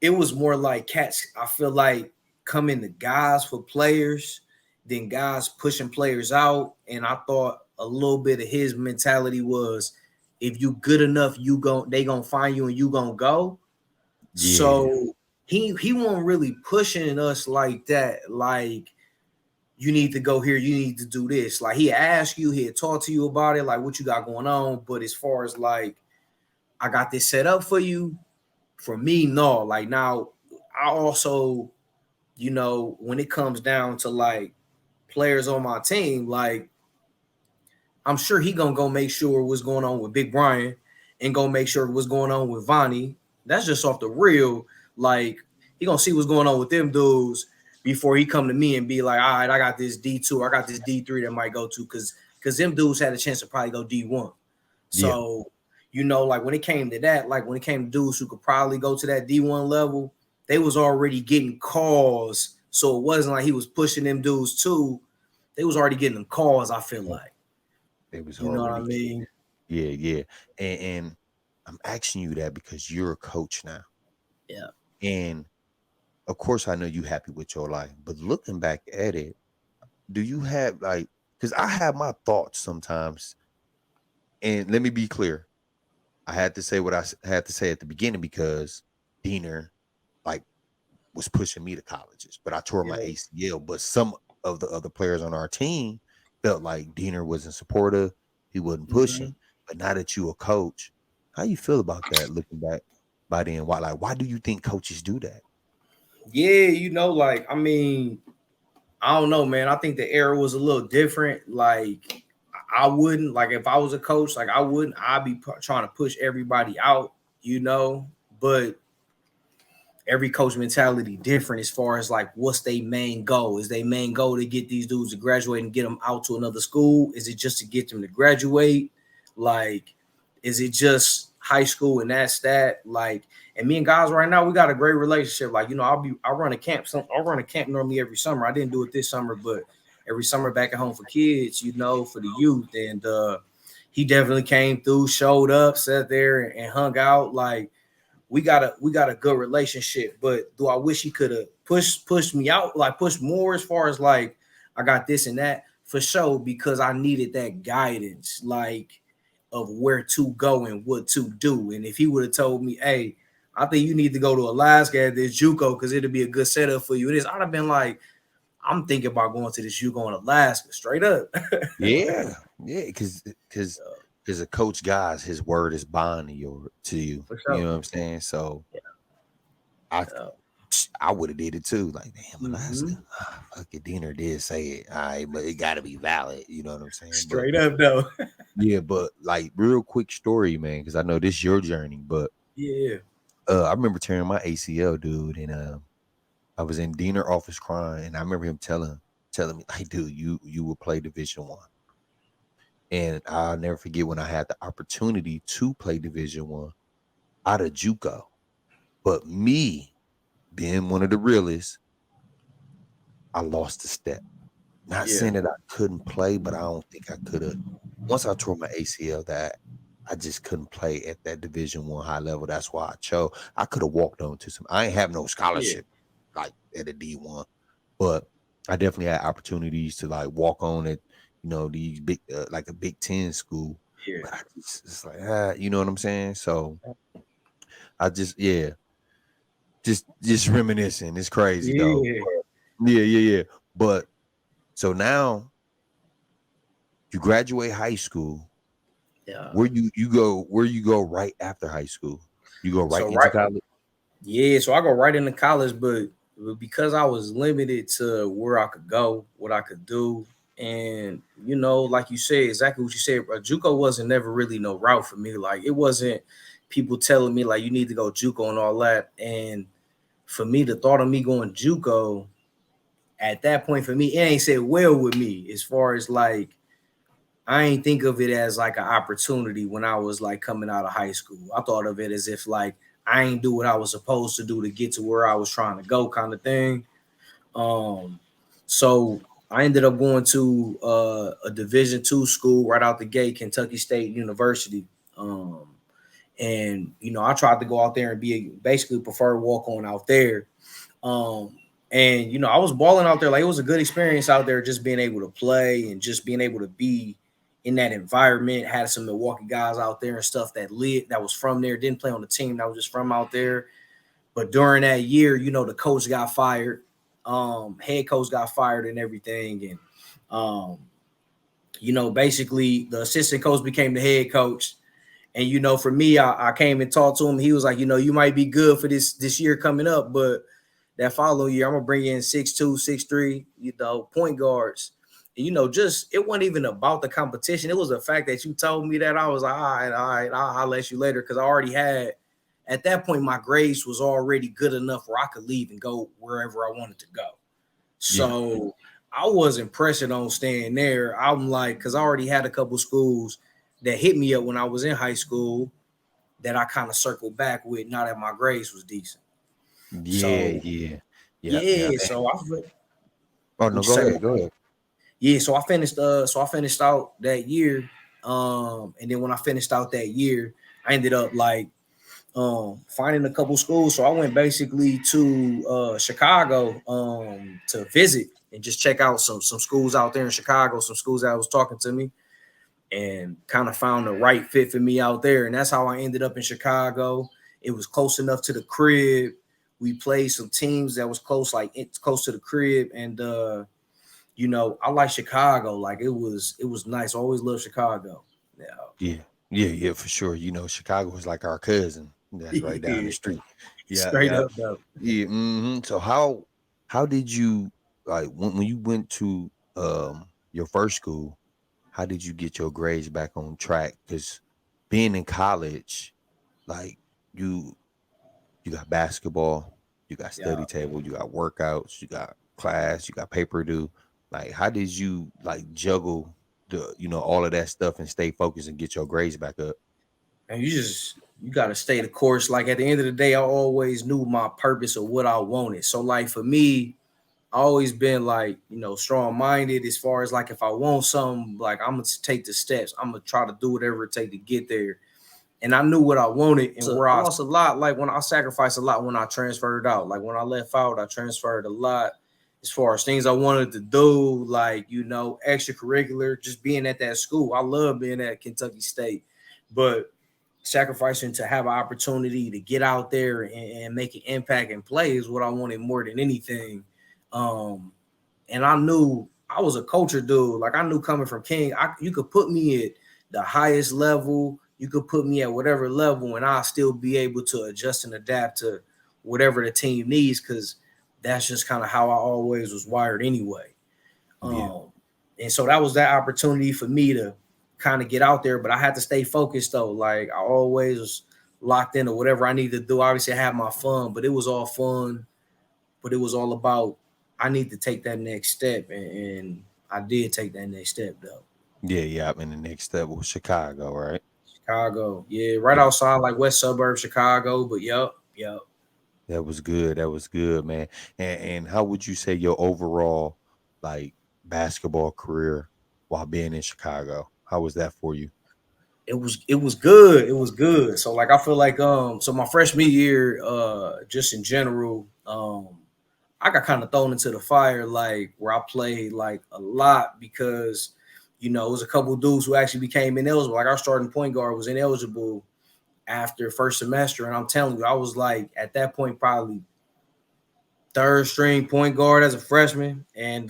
it was more like cats. I feel like coming to guys for players, then guys pushing players out. And I thought a little bit of his mentality was, if you good enough, they gonna find you and you gonna go. Yeah. So he won't really pushing us like that. Like, you need to go here, you need to do this. Like, he ask you, he'll talk to you about it, like what you got going on. But as far as like, I got this set up for you, for me, no. Like, now I also, when it comes down to like players on my team, like, I'm sure he gonna go make sure what's going on with Big Brian and go make sure what's going on with Vonnie. That's just off the real. Like, he gonna see what's going on with them dudes before he come to me and be like, all right, I got this D2, I got this D3 that might go to, because them dudes had a chance to probably go D1. Yeah. So, like when it came to that, like when it came to dudes who could probably go to that D1 level, they was already getting calls. So it wasn't like he was pushing them dudes too. They was already getting them calls, I feel like. It was You know what I already. mean? Yeah, yeah. And I'm asking you that because you're a coach now. Yeah. And of course I know you happy with your life, but looking back at it, do you have like, because I have my thoughts sometimes. And let me be clear. I had to say what had to say at the beginning because Diener like was pushing me to colleges, but I tore my Yeah. ACL. But some of the other players on our team felt like Diener wasn't supportive, he wasn't Mm-hmm. pushing. But now that you a coach, how you feel about that looking back by then? Why do you think coaches do that? Yeah, like, I mean, I don't know, man. I think the era was a little different. Like, I wouldn't, like, if I was a coach, like, I'd be trying to push everybody out, but every coach mentality different as far as like what's their main goal. Is their main goal to get these dudes to graduate and get them out to another school? Is it just to get them to graduate? Like, is it just high school and that's that? Like, and me and guys right now, we got a great relationship. Like, I run a camp. I run a camp normally every summer. I didn't do it this summer, but every summer back at home for kids, for the youth. And he definitely came through, showed up, sat there and hung out. Like, we got a good relationship. But do I wish he could have pushed me out, like pushed more as far as like I got this and that? For sure, because I needed that guidance, like, of where to go and what to do. And if he would have told me, hey, I think you need to go to Alaska at this JUCO because it'll be a good setup for you. I'd have been like, I'm thinking about going to this JUCO in Alaska, straight up. Yeah, yeah, because a coach, guys, his word is bond to you. For You sure. know what I'm saying? So Yeah. I Yeah. I would have did it too. Like, damn, Mm-hmm. Alaska. Fuck it, Diener did say it. All right, but it got to be valid. You know what I'm saying? But Straight up, though. yeah, but like real quick story, man, because I know this is your journey. But Yeah. I remember tearing my ACL, dude, and I was in Diener office crying, and I remember him telling me, like, dude, you will play Division 1. And I'll never forget when I had the opportunity to play Division 1 out of JUCO. But me being one of the realists, I lost a step. Not Yeah. saying that I couldn't play, but I don't think I could have. Once I tore my ACL, that I just couldn't play at that Division 1 high level. That's why I chose. I could have walked on to some. I ain't have no Yeah. scholarship like at a D1, but I definitely had opportunities to like walk on at these big like a Big 10 school. Yeah. But I just it's like you know what I'm saying. So I just just reminiscing. It's crazy though. Yeah. Yeah, yeah, yeah. But so now you graduate high school. Yeah. Where you go right after high school? You go right So into right, college? yeah. So I go right into college, but because I was limited to where I could go, what I could do, and like you said, exactly what you said, bro. JUCO wasn't never really no route for me. Like, it wasn't people telling me like you need to go JUCO and all that. And for me, the thought of me going JUCO at that point, for me, it ain't said well with me as far as like, I ain't think of it as like an opportunity when I was like coming out of high school. I thought of it as if like I ain't do what I was supposed to do to get to where I was trying to go, kind of thing. Um, so I ended up going to a Division 2 school right out the gate, Kentucky State University. And I tried to go out there and be basically preferred walk on out there. Um, And I was balling out there. Like, it was a good experience out there, just being able to play and just being able to be in that environment. Had some Milwaukee guys out there and stuff that was from there, didn't play on the team, that was just from out there. But during that year, the coach got fired, head coach got fired and everything. And basically the assistant coach became the head coach. And for me, I came and talked to him. He was like, you might be good for this year coming up, but that following year, I'm gonna bring in 6'2", 6'3", point guards. And just it wasn't even about the competition. It was the fact that you told me that. I was like, all right, I'll let you later, because I already had, at that point, my grades was already good enough where I could leave and go wherever I wanted to go. So I wasn't pressured on staying there. I'm like, because I already had a couple schools that hit me up when I was in high school that I kind of circled back with now that my grades was decent. Yeah. So Oh no, would you say? go ahead. Yeah, so I finished out that year. And then when I finished out that year, I ended up finding a couple schools. So I went basically to Chicago to visit and just check out some schools out there in Chicago, some schools that was talking to me, and kind of found the right fit for me out there. And that's how I ended up in Chicago. It was close enough to the crib. We played some teams that was close, like it's close to the crib. And I like Chicago. Like, it was nice. I always loved Chicago. Yeah, for sure. Chicago is like our cousin. That's right down the street. Straight up though. So how did you, like, when you went to your first school, how did you get your grades back on track? Because being in college, like, you got basketball, you got study table, you got workouts, you got class, you got paper due. Like, how did you juggle all of that stuff and stay focused and get your grades back up? And you got to stay the course. Like, at the end of the day, I always knew my purpose of what I wanted. So, like, for me, I always been strong minded as far as, like, if I want something, like, I'm gonna take the steps. I'm gonna try to do whatever it takes to get there. And I knew what I wanted, and where I lost a lot. Like, when I sacrificed a lot when I transferred out. Like, when I left out, I transferred a lot as far as things I wanted to do, like, extracurricular, just being at that school. I love being at Kentucky State, but sacrificing to have an opportunity to get out there and make an impact and play is what I wanted more than anything. And I knew I was a culture dude. Like, I knew coming from King, you could put me at the highest level, you could put me at whatever level, and I'll still be able to adjust and adapt to whatever the team needs, because that's just kind of how I always was wired anyway. And so that was that opportunity for me to kind of get out there, but I had to stay focused though. Like, I always was locked into whatever I needed to do. Obviously, I had my fun, but it was all fun. But it was all about, I need to take that next step, and I did take that next step though. Yeah. And the next step was Chicago, right? Chicago, yeah, right outside, like west suburb Chicago. But yep. That was good. That was good, man. And how would you say your overall, like, basketball career while being in Chicago? How was that for you? It was good. It was good. So, like, I feel like so my freshman year, just in general, I got kind of thrown into the fire, like, where I played like a lot, because it was a couple of dudes who actually became ineligible. Like, our starting point guard was ineligible after first semester, and I'm telling you, I was like, at that point, probably third string point guard as a freshman. And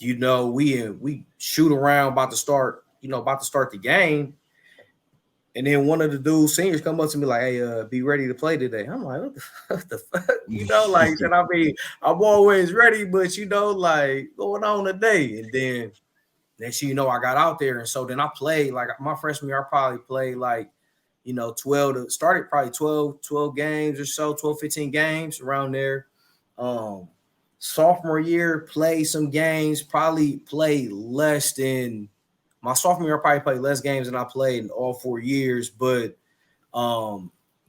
we shoot around, about to start the game. And then one of the dudes, seniors, come up to me like, "Hey, be ready to play today." I'm like, what the fuck? Like, and I mean, I'm always ready, but like, going on today. And then next thing you know, I got out there. And so then I played, like, my freshman year, I probably played like, 12 games or so, 12, 15 games around there. Sophomore year, played some games, probably played less than my sophomore year. I probably played less games than I played in all 4 years, but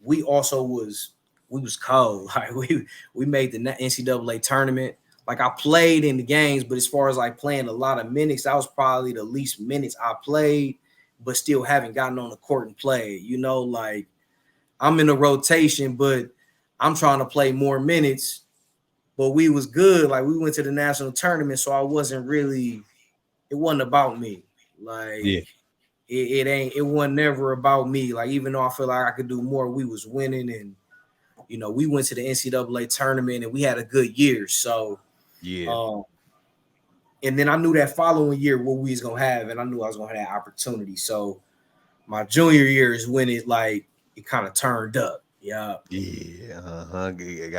we also was cold. Like, we made the NCAA tournament. Like, I played in the games, but as far as like playing a lot of minutes, that was probably the least minutes I played, but still haven't gotten on the court and played. Like, I'm in a rotation, but I'm trying to play more minutes but we was good. Like we went to the national tournament, so I wasn't really. It wasn't about me. Yeah. Like it wasn't never about me. Like even though I feel like I could do more, we was winning, and we went to the NCAA tournament and we had a good year. So, Yeah. um, and then I knew that following year what we was gonna have, and I knew I was gonna have that opportunity. So my junior year is when it kind of turned up. Yeah. Yeah.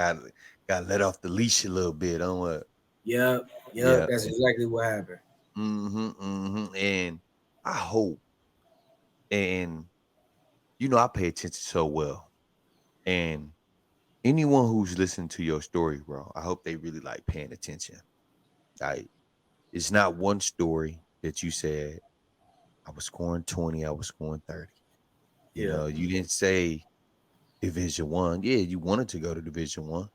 Got let off the leash a little bit on what. Yep. Yep. Yeah. That's exactly what happened. And I hope, and I pay attention so well. And anyone who's listening to your story, bro, I hope they really like paying attention. Like, it's not one story that you said, I was scoring 20, I was scoring 30. Yeah. You didn't say Division One. Yeah, you wanted to go to Division One,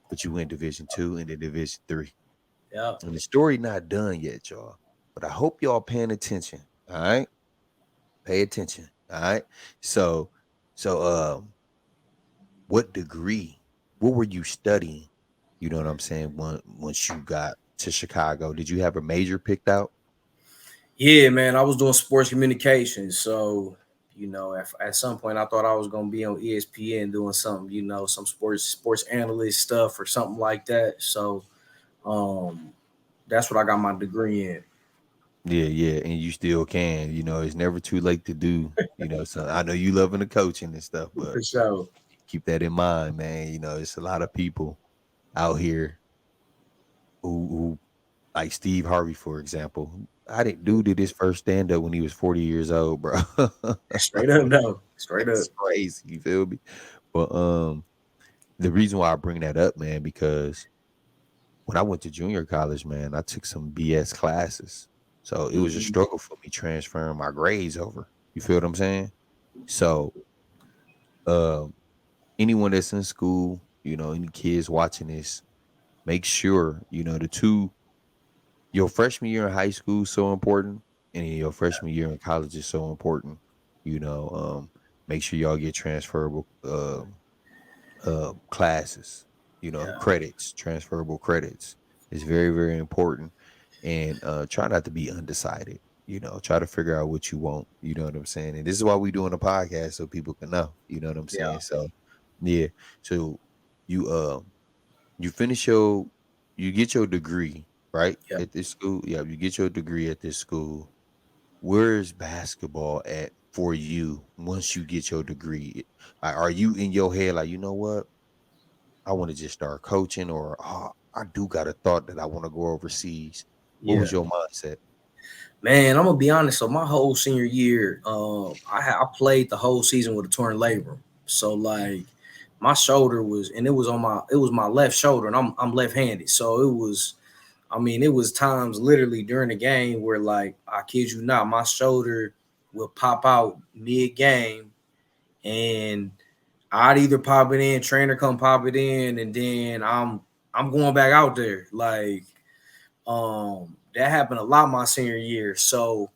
but you went Division Two and then Division Three. Yep. And the story not done yet, y'all. But I hope y'all paying attention. All right. Pay attention. All right. So what degree, what were you studying? You know what I'm saying? Once you got to Chicago, did you have a major picked out? Yeah, man. I was doing sports communications, so at some point I thought I was gonna be on ESPN doing something, some sports analyst stuff or something like that. So, um, that's what I got my degree in. Yeah, yeah, and you still can. It's never too late to do. So I know you loving the coaching and stuff, but For sure. keep that in mind, man. It's a lot of people out here who like Steve Harvey, for example. I didn't dude did his first stand up when he was 40 years old, bro. Straight up, no. Straight up. That's crazy. You feel me? But the reason why I bring that up, man, because when I went to junior college, man, I took some BS classes. So it was a Mhm. struggle for me transferring my grades over. You feel what I'm saying? So um anyone that's in school, any kids watching this, make sure, your freshman year in high school is so important, and your freshman year in college is so important. You know, make sure y'all get transferable classes, Yeah. credits, transferable credits is very, very important. And try not to be undecided. Try to figure out what you want. You know what I'm saying? And this is why we doing a podcast so people can know. You know what I'm Yeah. saying? So yeah. So you you finish your you get your degree, right? Yeah. At this school. Yeah, you get your degree at this school. Where is basketball at for you once you get your degree? Are you in your head like, you know what? I want to just start coaching, or I do got a thought that I want to go overseas. What Yeah. was your mindset? Man, I'm gonna be honest. So my whole senior year, I played the whole season with a torn labrum. So like my shoulder was, and it was my left shoulder, and I'm left-handed. So it was times literally during the game where, like, I kid you not, my shoulder will pop out mid-game, and I'd either pop it in, trainer come pop it in, and then I'm going back out there. Like, that happened a lot my senior year. So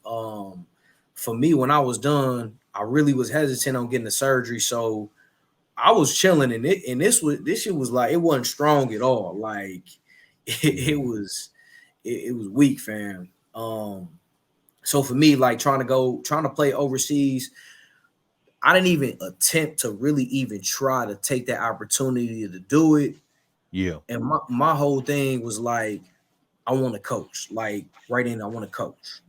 for me, when I was done, I really was hesitant on getting the surgery. So I was chilling, and this shit was like, it wasn't strong at all. Like it Yeah, was it was weak, fam. So for me, like trying to play overseas, I didn't even attempt to really even try to take that opportunity to do it. yeah, And my whole thing was like, I want to coach. Like right in, I want to coach.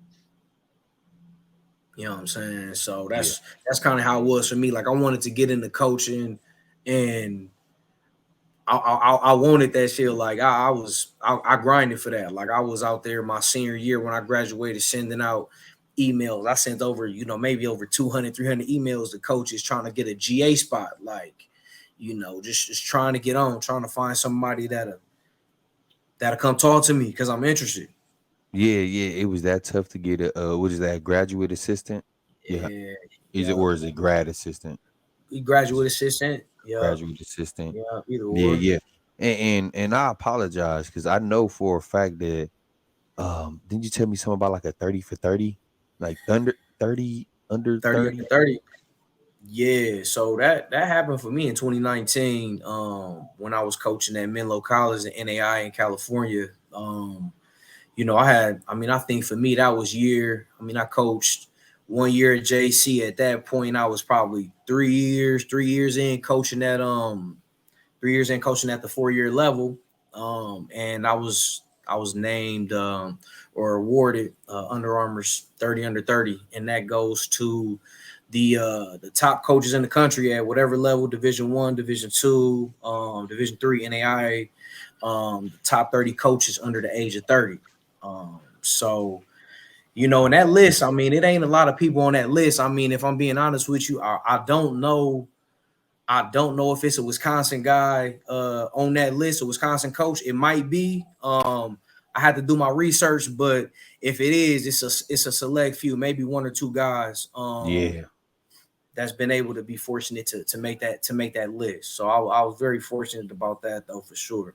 You know what I'm saying? So yeah, that's kind of how it was for me. Like I wanted to get into coaching, and I wanted that shit. Like I grinded for that. Like I was out there my senior year when I graduated, sending out emails. I sent over, maybe over 200, 300 emails to coaches trying to get a GA spot. Like, just trying to get on, trying to find somebody that'll come talk to me because I'm interested. yeah, yeah. It was that tough to get a what is that, graduate assistant? Yeah, Yeah, is it, yeah. or is it grad assistant? Graduate assistant. Yeah, Graduate assistant. yeah. Either Yeah, or. yeah. And I apologize because I know for a fact that didn't you tell me something about like a 30 for 30? Like under 30, under 30 under 30? 30. Yeah, so that happened for me in 2019, when I was coaching at Menlo College in NAIA in California. I think for me that was I coached 1 year at JC. At that point, I was probably 3 years in coaching at 3 years in coaching at the 4 year level. And I was named or awarded Under Armour's 30 under 30, and that goes to the top coaches in the country at whatever level, Division 1, Division 2, Division 3, NAIA, the top 30 coaches under the age of 30. So in that list, it ain't a lot of people on that list. If I'm being honest with you, I don't know. I don't know if it's a Wisconsin guy on that list, a Wisconsin coach. It might be. I had to do my research, but if it is, it's a select few, maybe one or two guys. Yeah. That's been able to be fortunate to make that list. So I was very fortunate about that, though, for sure.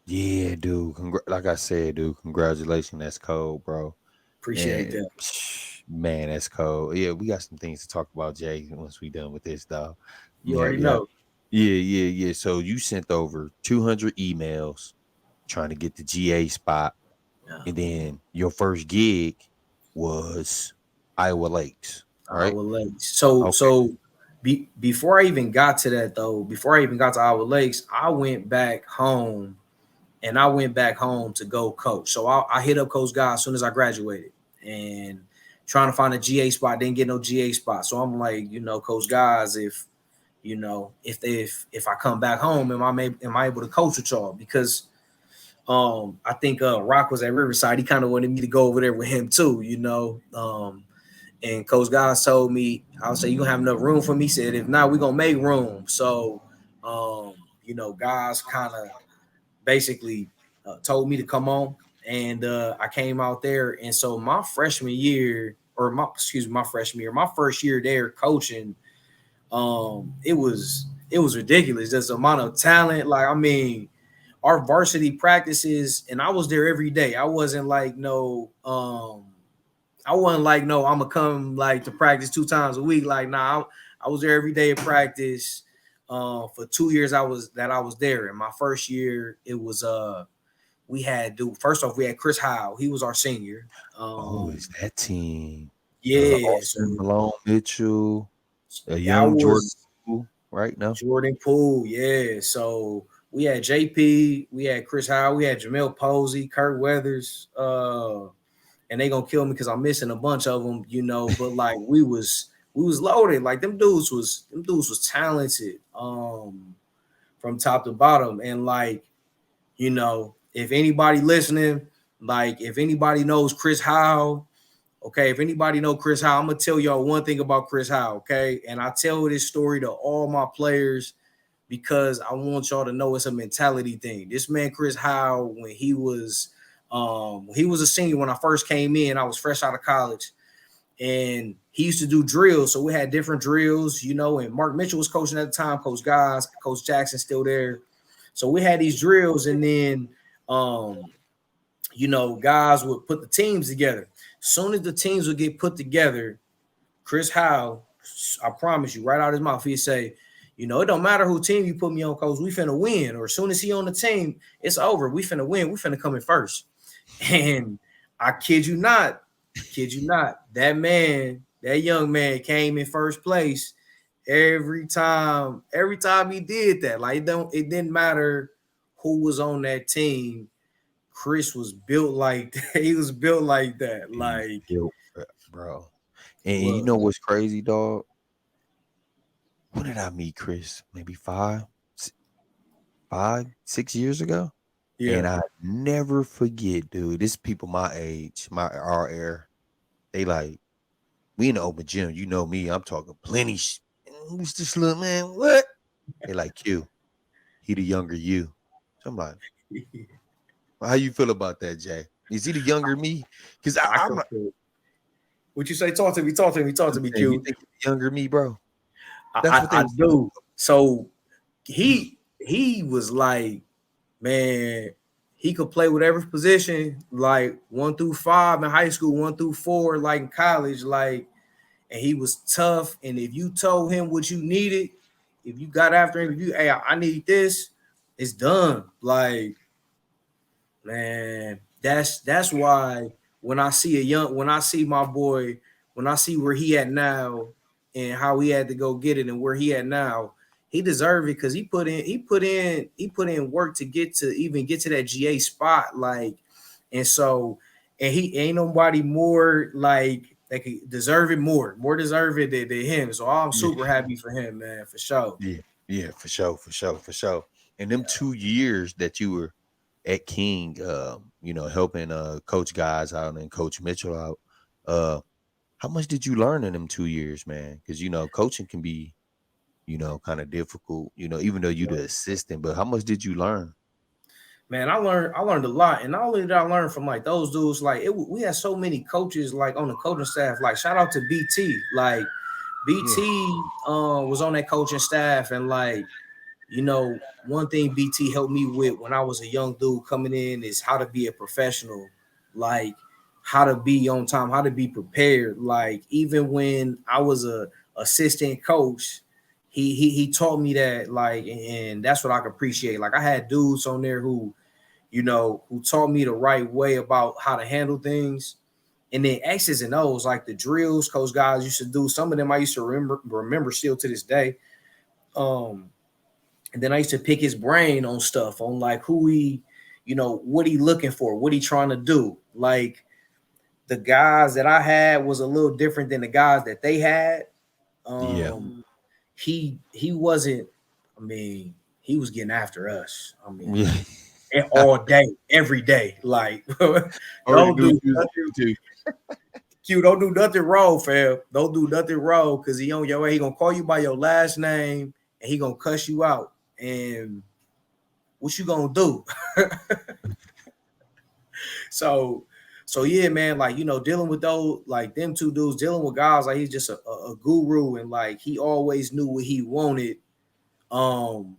Yeah, dude. Like I said, dude, congratulations. That's cold, bro. Appreciate And that. man, that's cold. Yeah, we got some things to talk about, Jay, once we done with this, dog. You Yeah, already yeah. know. Yeah. So you sent over 200 emails trying to get the GA spot, Yeah. and then your first gig was Iowa Lakes, right? Iowa Lakes. So Okay. so before I even got to that, though, before I even got to Iowa Lakes, I went back home to go coach. So I hit up Coach Guy as soon as I graduated and trying to find a GA spot. Didn't get no GA spot. So I'm like, Coach Guys, if I come back home, am I able to coach with y'all? Because I think Rock was at Riverside. He kind of wanted me to go over there with him too. And Coach Guys told me, I would say, you gonna have enough room for me? He said, if not, we're gonna make room. So guys kind of basically told me to come on, and I came out there. And so my freshman year, my first year there coaching, it was ridiculous. Just the amount of talent. Like, our varsity practices, and I was there every day. I wasn't like, no, I'm gonna come like to practice 2 times a week. Like, nah, I was there every day at practice. For 2 years I was there. In my first year, it was first off, we had Chris Howe. He was our senior. Oh, is that team? Yeah, Austin so Malone Mitchell, a I young Jordan was Poole, right now. Jordan Poole. Yeah, so we had JP, we had Chris Howe, we had Jamel Posey, Kurt Weathers, and they gonna kill me because I'm missing a bunch of them, But like we was loaded. Like them dudes was talented, from top to bottom. And like, if anybody listening, like if anybody knows Chris Howe, okay, if anybody know Chris Howe, I'm gonna tell y'all one thing about Chris Howe, okay? And I tell this story to all my players because I want y'all to know it's a mentality thing. This man, Chris Howe, when he was a senior, when I first came in, I was fresh out of college, and he used to do drills. So we had different drills, and Mark Mitchell was coaching at the time, Coach Guys, Coach Jackson still there. So we had these drills, and then guys would put the teams together. Soon as the teams would get put together, Chris Howe, I promise you, right out of his mouth, he'd say, it don't matter who team you put me on, coach, we finna win. Or as soon as he on the team, it's over. We finna win. We finna come in first. And I kid you not, that young man came in first place every time he did that. Like, it didn't matter who was on that team. Chris was built like that. He was built like that. He was Like, built, bro. And you know was. what's crazy, dog? When did I meet Chris? Maybe 6 years ago. Yeah. And I never forget, dude. This people my age, our era. They like, we in the open gym. You know me. I'm talking plenty. Who's this little man? What? They like Q. He the younger you. So I'm like, how you feel about that, Jay? Is he the younger me? Because I I'm could not feel. What you say? Talk to me. Talk to me. Talk to me, saying, you Q. think he's the younger me, bro? I, That's what they I, I was saying. do. So he was like, man, he could play whatever position, like 1 through 5 in high school, 1 through 4, like in college, like. and he was tough. And if you told him what you needed, if you got after him, if you, hey, I need this, it's done. Like, man, that's why when I see when I see my boy, when I see where he at now and how he had to go get it and where he at now, he deserved it because he put in work to get to even get to that GA spot. Like, and so and he ain't nobody more like that could deserve it more deserve it than him. So I'm Yeah, super happy for him, man, for sure. yeah, yeah, for sure, for sure, for sure. And them 2 years that you were at King, helping coach guys out and coach Mitchell out, uh, how much did you learn in them 2 years, man? Because coaching can be, kind of difficult, even though you the assistant, but how much did you learn? Man, I learned a lot, and not only did I learn from like those dudes, like we had so many coaches like on the coaching staff. Like shout out to BT, like Yeah, BT was on that coaching staff, and like one thing BT helped me with when I was a young dude coming in is how to be a professional, like how to be on time, how to be prepared. Like even when I was a assistant coach, he taught me that, like, and that's what I could appreciate. Like I had dudes on there who taught me the right way about how to handle things. And then X's and O's, like the drills coach guys used to do. Some of them I used to remember still to this day. Um, and then I used to pick his brain on stuff, on like who he, what he looking for, what he trying to do. Like the guys that I had was a little different than the guys that they had. yeah, He wasn't. I mean, he was getting after us. I mean, yeah. all day, every day. Like, Already don't knew what do you was nothing. getting to. Q, don't do nothing wrong, fam. Don't do nothing wrong because he on your way. He gonna call you by your last name and he gonna cuss you out. And what you gonna do? So, so yeah, man. Like dealing with those, like them two dudes, dealing with guys like he's just a guru, and like he always knew what he wanted. Um,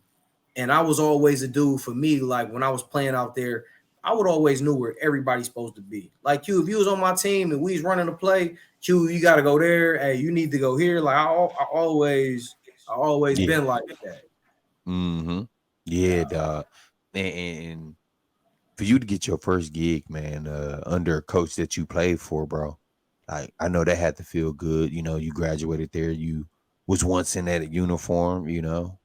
And I was always a dude for me, like when I was playing out there, I would always knew where everybody's supposed to be. Like Q, if you was on my team and we was running a play, Q, you got to go there. Hey, you need to go here. Like I always Yeah. been like that. Mm-hmm. Yeah, dog. And for you to get your first gig, man, under a coach that you played for, bro, like I know that had to feel good. You graduated there. You was once in that uniform. You know,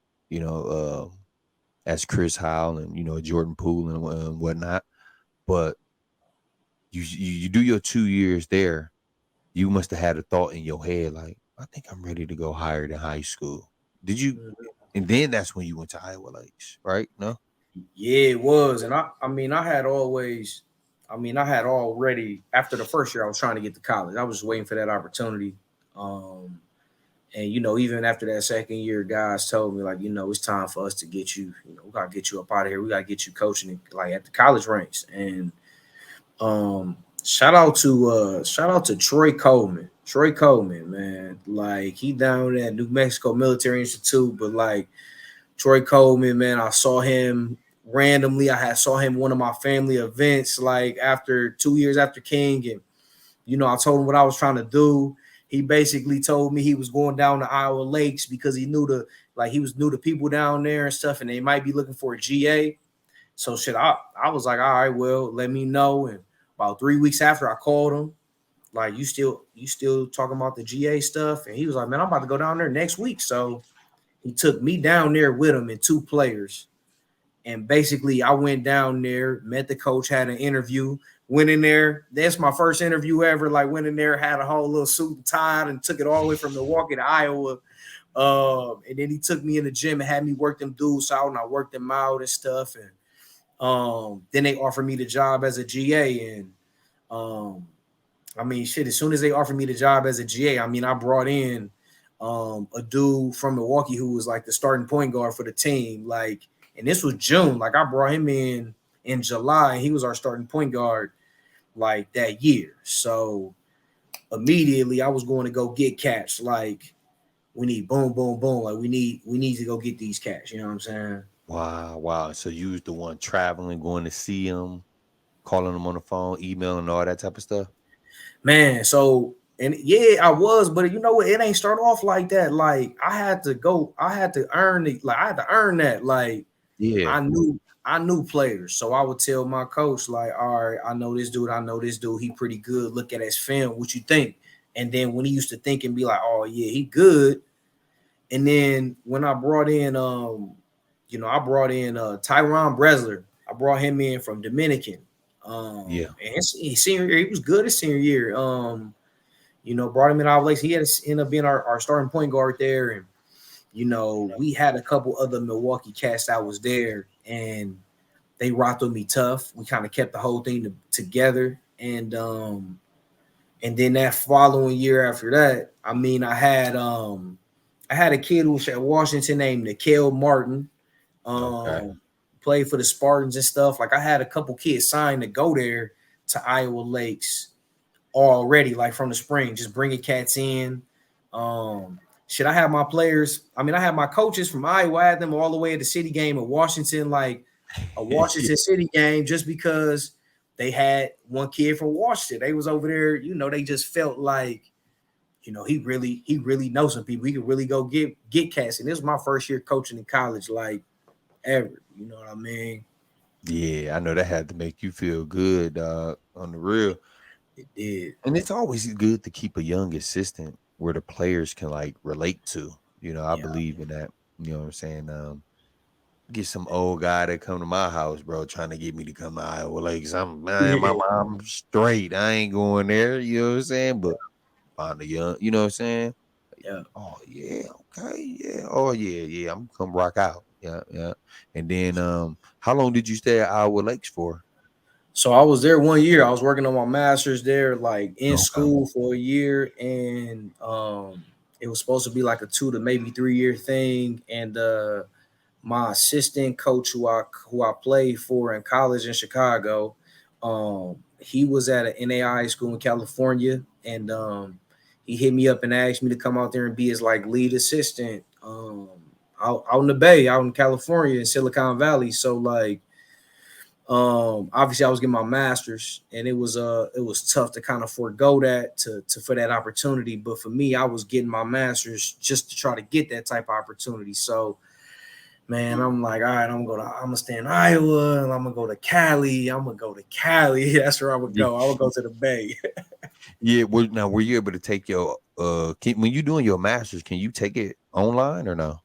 as Chris Howell and Jordan Poole and whatnot. But you do your 2 years there. You must have had a thought in your head like, I think I'm ready to go higher than high school. Did you? And then that's when you went to Iowa Lakes, right? No. Yeah, it was. And I had already after the first year I was trying to get to college. I was waiting for that opportunity. Um, and even after that second year, guys told me like, it's time for us to get you. We gotta get you up out of here. We gotta get you coaching like at the college ranks. And shout out to Troy Coleman. Troy Coleman, man. Like he down at New Mexico Military Institute, but like Troy Coleman, man, I saw him randomly. I had saw him one of my family events, like after 2 years after King, and I told him what I was trying to do. He basically told me he was going down to Iowa Lakes because he was new to people down there and stuff, and they might be looking for a GA. So shit, I was like, all right, well, let me know. And about 3 weeks after, I called him, like, you still talking about the GA stuff? And he was like, man, I'm about to go down there next week. So he took me down there with him and two players. And basically, I went down there, met the coach, had an interview, went in there. That's my first interview ever. Like, went in there, had a whole little suit and tie, and took it all the way from Milwaukee to Iowa. And then he took me in the gym and had me work them dudes out, and I worked them out and stuff. And then they offered me the job as a GA. And I mean, shit, as soon as they offered me the job as a GA, I mean, I brought in a dude from Milwaukee who was like the starting point guard for the team. Like, and this was June. Like, I brought him in July, and he was our starting point guard like that year. So immediately I was going to go get cats. Like, we need boom, boom, boom. Like, we need to go get these cats. You know what I'm saying? Wow, wow. So you was the one traveling, going to see him, calling him on the phone, emailing, all that type of stuff. Man, so And yeah, I was, but you know what? It ain't start off like that. Like I had to earn it. Like I had to earn that. Like Yeah, I knew players. So I would tell my coach, like, all right, I know this dude, he pretty good. Look at his film. What you think? And then when he used to think and be like, oh yeah, he good. And then when I brought in I brought in Tyron Bresler. I brought him in from Dominican. yeah, And his senior year, he was good his senior year. Brought him in our place. He had to end up being our starting point guard there. And, we had a couple other Milwaukee cats that was there, and they rocked with me tough. We kind of kept the whole thing together. And then that following year after that, I mean, I had a kid who was at Washington named Nikhil Martin. okay, Um, played for the Spartans and stuff. Like I had a couple kids signed to go there to Iowa Lakes already, like from the spring, just bringing cats in. Should I have my players? I mean, I have my coaches from Iowa. I had them all the way at the city game of Washington, like a Washington City game, just because they had one kid from Washington. They was over there, they just felt like, he really knows some people. He could really go get cats. And this was my first year coaching in college, like ever. You know what I mean? yeah. I know that had to make you feel good, on the real. It did. And it's always good to keep a young assistant where the players can like relate to. I Yeah. believe in that. You know what I'm saying? Get some old guy that come to my house, bro, trying to get me to come to Iowa Lakes. Man, my Yeah. mom straight. I ain't going there. You know what I'm saying? But find a young. You know what I'm saying? Yeah. Oh yeah, okay, yeah. Oh yeah, yeah. I'm gonna come rock out. Yeah, yeah. And then, how long did you stay at Iowa Lakes for? So I was there 1 year. I was working on my master's there, like in Okay. school for a year, and it was supposed to be like a 2 to maybe 3 year thing. And my assistant coach, who I played for in college in Chicago, he was at an NAIA school in California, and he hit me up and asked me to come out there and be his like lead assistant, out in the Bay, out in California in Silicon Valley. So like obviously I was getting my master's, and it was tough to kind of forego that to for that opportunity. But for me, I was getting my master's just to try to get that type of opportunity. So man, I'm like, all right, I'm gonna stay in Iowa, and I'm gonna go to Cali. I'm gonna go to Cali. That's where I would Yeah. go. I would go to the Bay. Yeah. Well, now were you able to take your when you doing your masters? Can you take it online or no?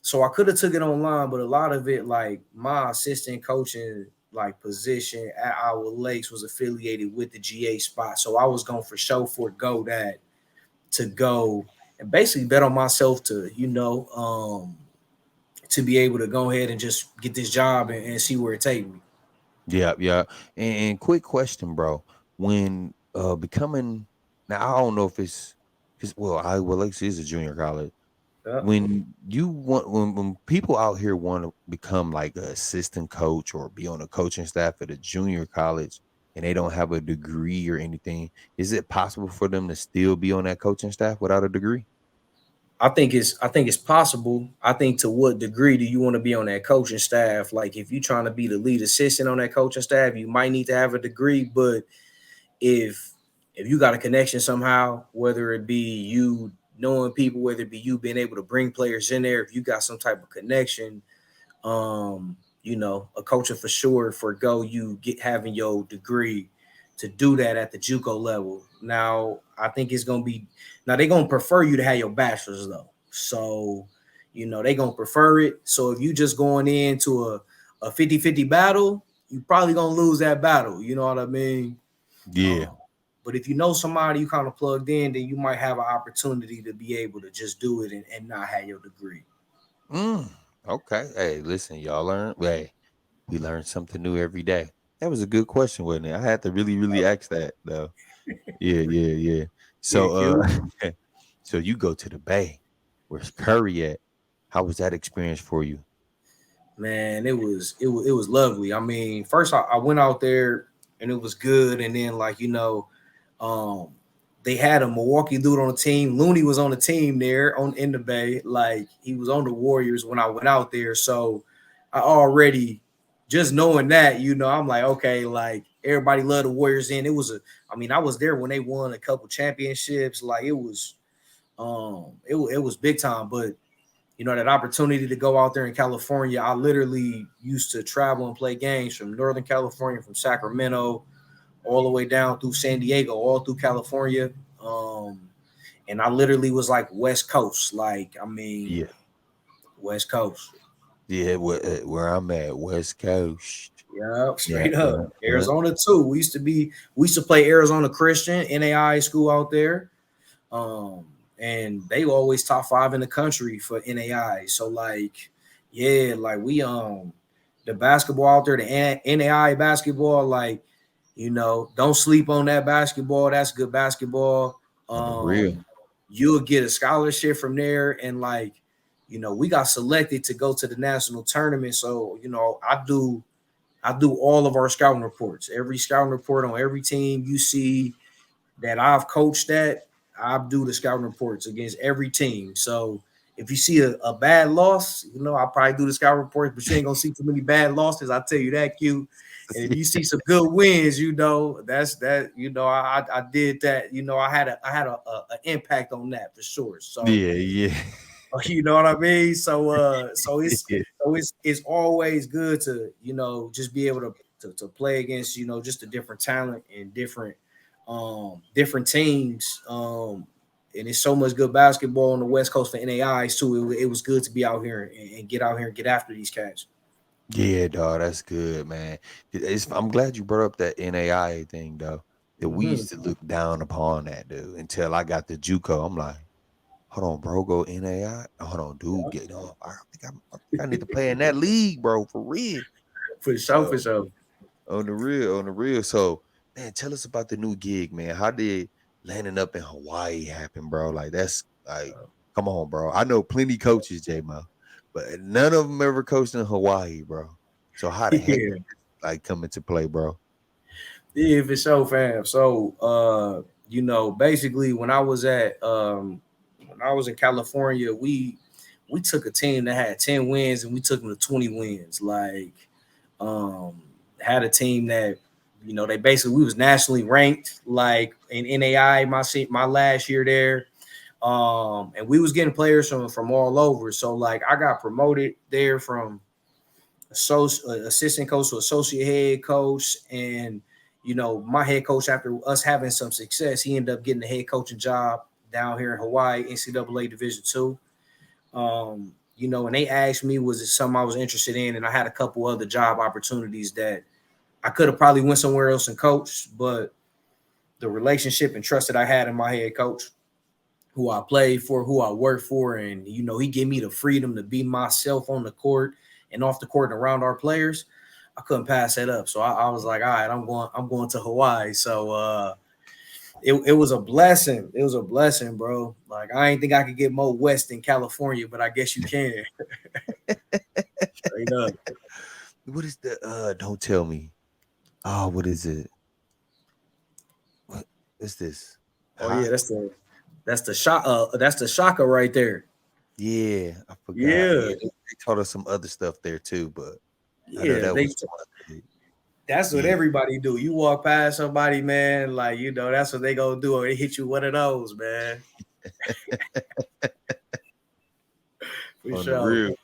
So I could have took it online, but a lot of it, like my assistant coaching like position at Iowa Lakes, was affiliated with the GA spot. So I was going for sure forego that to go and basically bet on myself to be able to go ahead and just get this job and see where it takes me. Yeah, yeah. And quick question, bro. When becoming now, I don't know if it's because Iowa Lakes is a junior college. Yeah. When you want when people out here want to become like an assistant coach or be on a coaching staff at a junior college and they don't have a degree or anything, is it possible for them to still be on that coaching staff without a degree? I think it's possible. I think, to what degree do you want to be on that coaching staff? Like if you're trying to be the lead assistant on that coaching staff, you might need to have a degree. But if if you got a connection somehow, whether it be you knowing people, whether it be you being able to bring players in there, if you got some type of connection, a coach for sure forgo you get having your degree to do that at the JUCO level. Now, I think it's gonna be now they're gonna prefer you to have your bachelor's though. So, they're gonna prefer it. So if you just going into a 50-50 battle, you probably gonna lose that battle. You know what I mean? Yeah. Um, but if you know somebody you kind of plugged in, then you might have an opportunity to be able to just do it and not have your degree. Mm, okay. Hey, listen, y'all learn. Hey, we learn something new every day. That was a good question, wasn't it? I had to really, really ask that though. Yeah, yeah, yeah. Yeah, So Q. so you go to the Bay. Where's Curry at? How was that experience for you? Man, it was lovely. I mean, first I went out there and it was good, and then um, they had a Milwaukee dude on the team. Looney was on the team there on in the Bay, like he was on the Warriors when I went out there. So I already just knowing that, I'm like, okay, like everybody loved the Warriors. And it was I mean, I was there when they won a couple championships. Like it was big time. But you know, that opportunity to go out there in California, I literally used to travel and play games from Northern California, from Sacramento, all the way down through San Diego, all through California. And I literally was like West Coast, like I mean, Yeah. West Coast. Yeah, where I'm at, West Coast. Yeah, Yeah, straight up. yeah, yeah. Arizona too. We used to play Arizona Christian NAIA school out there. Um, and they always top 5 in the country for NAI. So like, yeah, like we the basketball out there, the NAI basketball, like, you know, don't sleep on that basketball. That's good basketball. On the real. You'll get a scholarship from there, and like, you know, we got selected to go to the national tournament. So, you know, I do all of our scouting reports, every scouting report on every team you see that I've coached at. I do the scouting reports against every team. So if you see a bad loss, you know, I'll probably do the scouting reports, but you ain't gonna see too many bad losses. I'll tell you that, Q. And if you see some good wins, you know, that's that, you know, I did that, you know, I had a impact on that for sure. So Yeah, yeah. you know what I mean? So Yeah. it's always good to, you know, just be able to play against, you know, just a different talent and different teams. And it's so much good basketball on the West Coast for NAIs too. It was good to be out here and get out here and get after these cats. Yeah, dog, that's good, man. I'm glad you brought up that NAIA thing, though. That we Mm-hmm. used to look down upon that, dude, until I got the JUCO. I'm like, hold on, bro, go NAI. Hold on, dude, get on. I think I need to play in that league, bro, for real. For sure, So for sure. on the real. So, man, tell us about the new gig, man. How did landing up in Hawaii happen, bro? Like that's like, come on, bro. I know plenty coaches, Jaymo, but none of them ever coached in Hawaii, bro. So how the heck Yeah. did this like come into play, bro? Yeah, for sure, fam. So you know, basically when I was in California, we took a team that had 10 wins and we took them to 20 wins. Like had a team that, you know, they basically we was nationally ranked like in NAI my last year there. And we was getting players from all over. So like I got promoted there from assistant coach to associate head coach. And you know, my head coach, after us having some success, he ended up getting the head coaching job down here in Hawaii, NCAA Division II. You know, and they asked me, was it something I was interested in? And I had a couple other job opportunities that I could have probably went somewhere else and coached, but the relationship and trust that I had in my head coach, who I played for, who I worked for, and you know, he gave me the freedom to be myself on the court and off the court and around our players. I couldn't pass that up. So I was like, all right, I'm going to Hawaii. So it was a blessing. It was a blessing, bro. Like I ain't think I could get more west in California, but I guess you can. Straight up. What is the don't tell me. Oh, what is it? What is this? Oh yeah, Huh? that's the shocker right there. Yeah, I forgot. Yeah. Yeah, they taught us some other stuff there too, but I know Yeah, that was one of it. that's what Yeah. everybody do. You walk past somebody, man, like you know, that's what they gonna do, or they hit you one of those, man. For On the sure. real.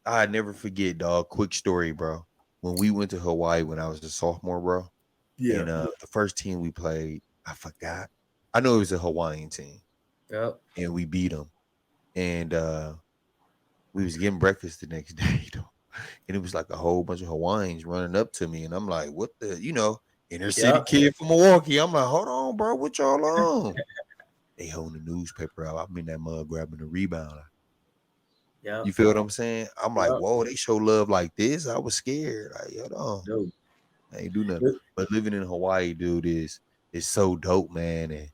I never forget, dog. Quick story, bro. When we went to Hawaii when I was a sophomore, bro, Yeah. and the first team we played, I forgot. I know it was a Hawaiian team, Yep. and we beat them. And we was getting breakfast the next day, though. And it was like a whole bunch of Hawaiians running up to me, and I'm like, "What the, inner city Yep. kid from Milwaukee?" I'm like, "Hold on, bro, what y'all on?" They holding the newspaper out. I'm in that mug grabbing the rebound. You Yep. feel what I'm saying? I'm like, Yep. whoa, they show love like this. I was scared. Like, hold on. Dude. I ain't do nothing. But living in Hawaii, dude, is so dope, man.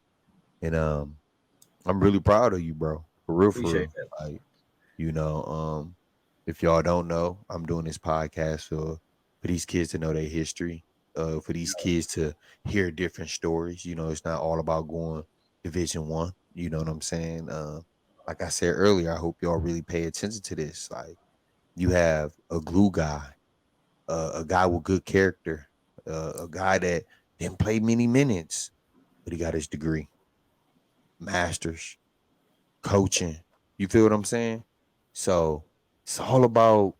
And I'm really proud of you, bro. For real, for Appreciate real. that. Like, you know, if y'all don't know, I'm doing this podcast for these kids to know their history, for these kids to hear different stories. It's not all about going Division 1. You know what I'm saying? Like I said earlier, I hope y'all really pay attention to this. Like you have a glue guy, a guy with good character, a guy that didn't play many minutes, but he got his degree, masters, coaching. You feel what I'm saying? So it's all about,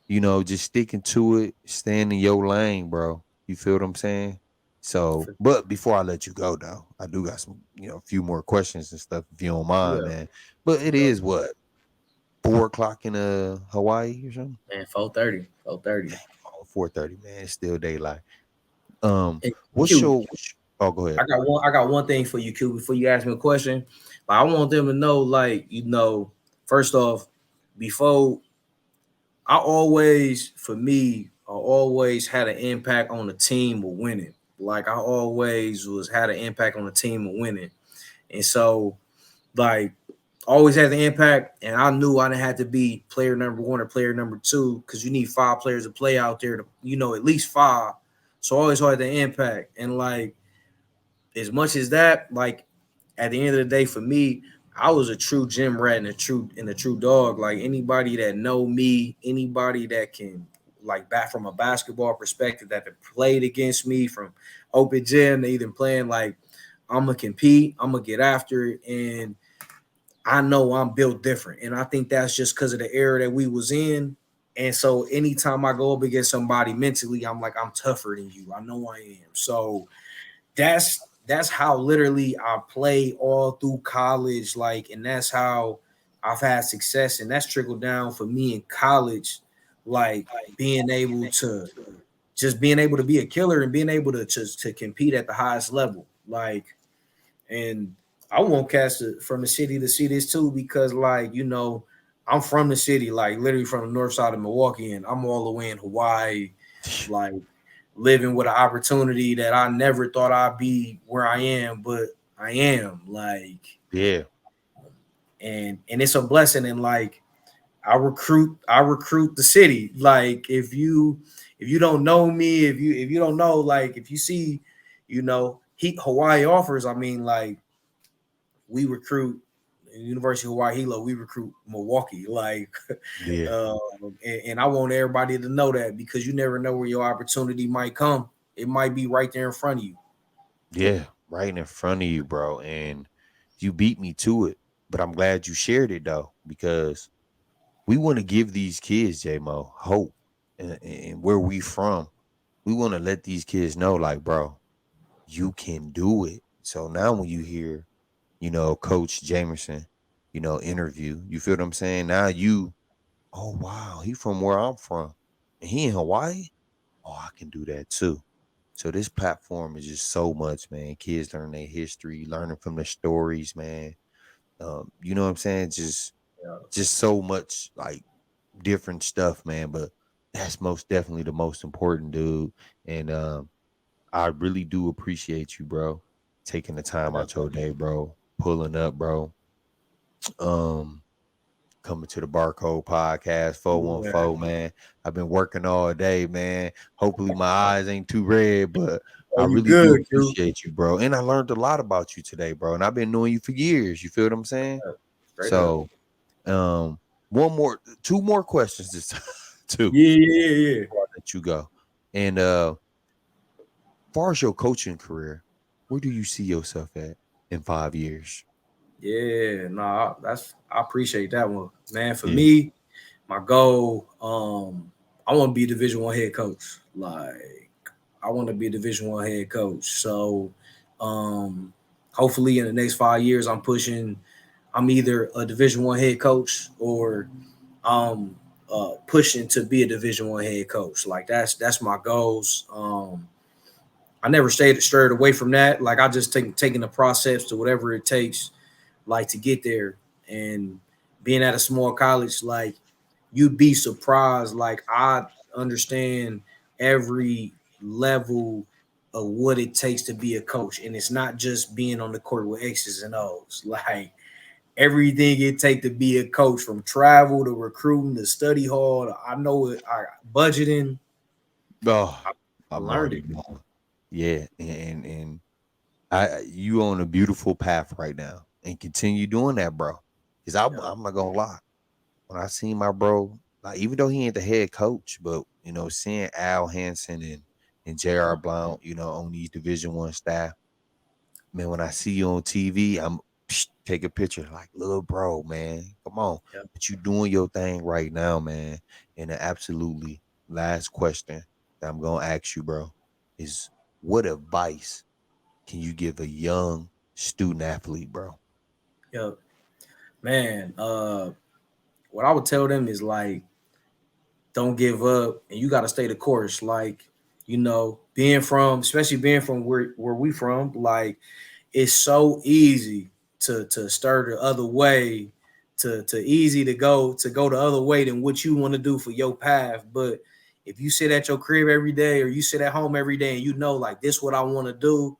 just sticking to it, staying in your lane, bro. You feel what I'm saying? So, but before I let you go, though, I do got some, a few more questions and stuff if you don't mind, Yeah, man. But it yeah. is what 4 o'clock in Hawaii or something. Man, 4:30, 4:30. 4:30, man. It's still daylight. And What's Q, your? Oh, go ahead. I got one thing for you, Q, before you ask me a question. Like, I want them to know, like, first off, before for me, I always had an impact on the team of winning. Like, I always was had an impact on the team of winning. And so, like, always had the impact, and I knew I didn't have to be player number one or player number two, because you need five players to play out there to, at least five. So I always had the impact. And like, as much as that, like, at the end of the day, for me, I was a true gym rat and a true dog. Like, anybody that know me, anybody that can, like, back from a basketball perspective, that played against me from open gym to even playing, like, I'm gonna compete, I'm gonna get after it, and I know I'm built different. And I think that's just because of the era that we was in. And so anytime I go up against somebody mentally, I'm like, I'm tougher than you. I know I am. So that's how literally I play all through college. Like, and that's how I've had success. And that's trickled down for me in college, like being able to be a killer and being able to just to compete at the highest level. Like, and I won't cast it from the city to see this too, because, like, I'm from the city, like literally from the north side of Milwaukee, and I'm all the way in Hawaii, like living with an opportunity that I never thought I'd be where I am, but I am, like, Yeah, and it's a blessing. And like, I recruit the city. Like, if you don't know me, if you don't know, like, if you see, Hawaii offers, I mean, like, we recruit University of Hawaii Hilo, we recruit Milwaukee. Like, yeah, and I want everybody to know that, because you never know where your opportunity might come. It might be right there in front of you. yeah. Right in front of you, bro. And you beat me to it. But I'm glad you shared it though, because we want to give these kids, Jmo, hope, and where we from. We want to let these kids know, like, bro, you can do it. So now when you hear, Coach Jamison, interview, you feel what I'm saying? Now oh wow, he from where I'm from, and he in Hawaii. Oh, I can do that too. So this platform is just so much, man. Kids learn their history, learning from the stories, man. You know what I'm saying? Yeah, Just so much like different stuff, man. But that's most definitely the most important, dude. And I really do appreciate you, bro, taking the time out your day, bro, pulling up, bro. Um, Coming to the Barcode Podcast yeah. 414, man. I've been working all day, man. Hopefully my eyes ain't too red, but Oh, I you really do good, Q? appreciate you, bro. And I learned a lot about you today, bro. And I've been knowing you for years. You feel what I'm saying? Straight up. So, um, two more questions this time. Two Yeah, yeah, yeah, before I let you go. And far as your coaching career, where do you see yourself at in 5 years? yeah. Nah, I appreciate that one, man. For Yeah. me, my goal, I want to be a Division 1 head coach. Like, I want to be a Division 1 head coach. So, um, hopefully in the next 5 years, I'm either a Division 1 head coach, or pushing to be a Division 1 head coach. Like, that's my goals. I never strayed away from that. Like, I just taking the process to whatever it takes, like, to get there. And being at a small college, like, you'd be surprised. Like, I understand every level of what it takes to be a coach, and it's not just being on the court with X's and O's. Like, everything it take to be a coach, from travel to recruiting to study hall. I know it. I budgeting. Oh, I I'm learned already it. knowing. Yeah, and you on a beautiful path right now, and continue doing that, bro. Cause Yeah, I'm not gonna lie. When I seen my bro, like even though he ain't the head coach, but seeing Al Hansen and and J.R. Blount, on these Division I staff. Man, when I see you on TV, I'm take a picture like, little bro, man. Come on. Yeah. But you doing your thing right now, man. And the absolutely last question that I'm gonna ask you, bro, is what advice can you give a young student athlete, bro? Yeah. Man, what I would tell them is like, don't give up, and you got to stay the course. Like, being from, especially being from where we from, like, it's so easy to stir the other way, to easy to go the other way than what you want to do for your path. But if you sit at your crib every day, or you sit at home every day, and like, this what I want to do,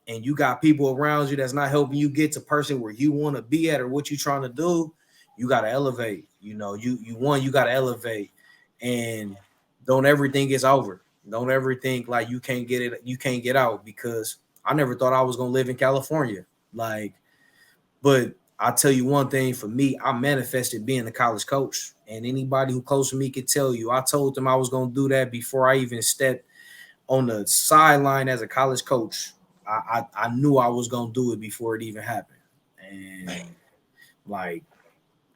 and you got people around you that's not helping you get to person where you want to be at or what you're trying to do, you got to elevate. You got to elevate, and don't ever think it's over. Don't ever think like you can't get it, you can't get out, because I never thought I was gonna live in California. Like, but I'll tell you one thing, for me, I manifested being a college coach. And anybody who close to me could tell you, I told them I was gonna do that before I even stepped on the sideline as a college coach. I knew I was gonna do it before it even happened. And Man, like,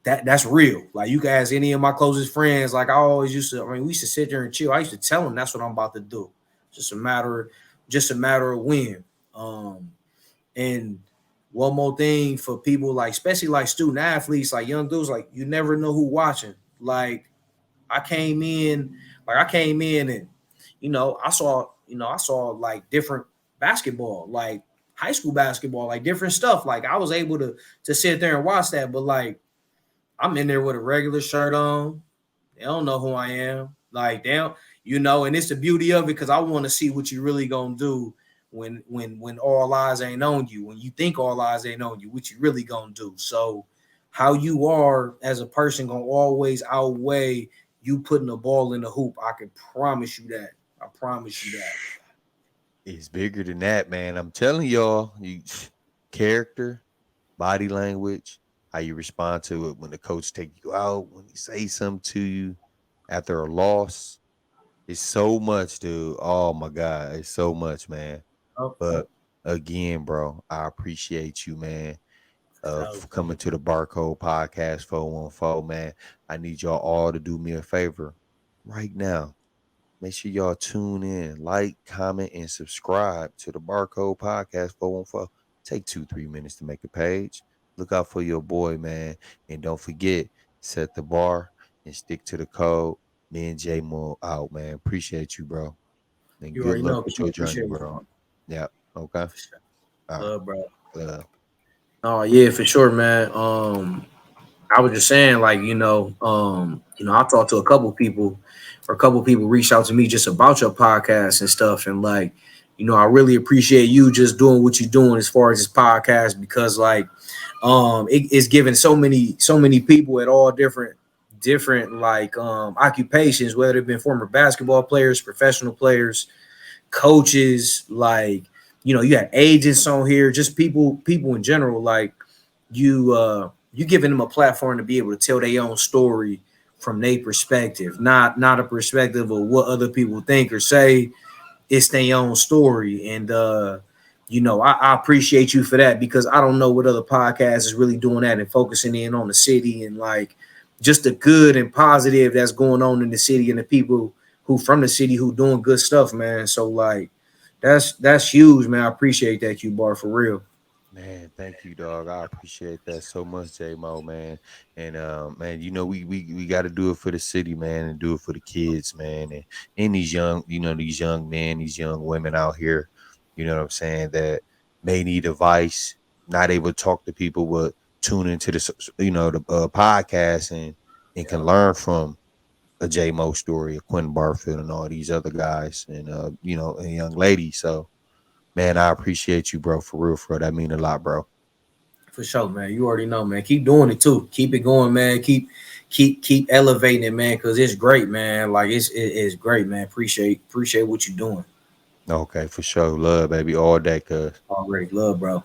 that's real. Like, you can ask any of my closest friends. Like, I always used to, I mean, we used to sit there and chill. I used to tell them that's what I'm about to do. Just a matter, just a matter of when. And one more thing for people, like, especially like student athletes, like young dudes, like, you never know who watching. Like, I came in and I saw like different basketball, like high school basketball, like different stuff. Like, I was able to sit there and watch that, but like, I'm in there with a regular shirt on. They don't know who I am. Like, they don't, and it's the beauty of it, because I want to see what you really gonna do when all eyes ain't on you. When you think all eyes ain't on you, what you really gonna do. So how you are as a person gonna always outweigh you putting the ball in the hoop. I can promise you that. I promise you that. it's bigger than that, man. I'm telling y'all, character, body language, how you respond to it when the coach take you out, when he say something to you after a loss. It's so much, dude. Oh my God. It's so much, man. Oh, But again, bro, I appreciate you, man, so, for coming to the Barcode Podcast 414, man. I need y'all all to do me a favor right now. Make sure y'all tune in, like, comment, and subscribe to the Barcode Podcast 414. Take 2-3 minutes to make a page. Look out for your boy, man. And don't forget, set the bar and stick to the code. Me and Jaymo out, man. Appreciate you, bro. And you good already luck know. with Q, your journey, appreciate you, bro. bro. Yeah. Okay. For sure. All right. Love, bro. Uh, Oh yeah, for sure, man. I was just saying, like, I talked to a couple people, or a couple people reached out to me just about your podcast and stuff, and like, I really appreciate you just doing what you're doing as far as this podcast, because like, it's giving so many people at all different like occupations, whether it been former basketball players, professional players, coaches, like, you had agents on here, just people in general, like, you giving them a platform to be able to tell their own story from their perspective, not a perspective of what other people think or say. It's their own story. And I appreciate you for that, because I don't know what other podcast is really doing that and focusing in on the city, and like, just the good and positive that's going on in the city, and the people who from the city who doing good stuff, man. So like, that's huge, man. I appreciate that, Q Bar, for real. Man, thank you, dog. I appreciate that so much, J Mo, man. And man, we got to do it for the city, man, and do it for the kids, man, and these young, these young men, these young women out here, you know what I'm saying, that may need advice, not able to talk to people, but tune into the podcast and can Yeah, learn from a J Mo story, a Quentin Barfield, and all these other guys, and a young lady. So man, I appreciate you, bro. For real. That mean a lot, bro. for sure, man. You already know, man. Keep doing it too. Keep it going, man. Keep elevating it, man, because it's great, man. Like, it's great, man. Appreciate what you're doing. Okay, for sure. Love, baby, all day, cuz. Already love, bro.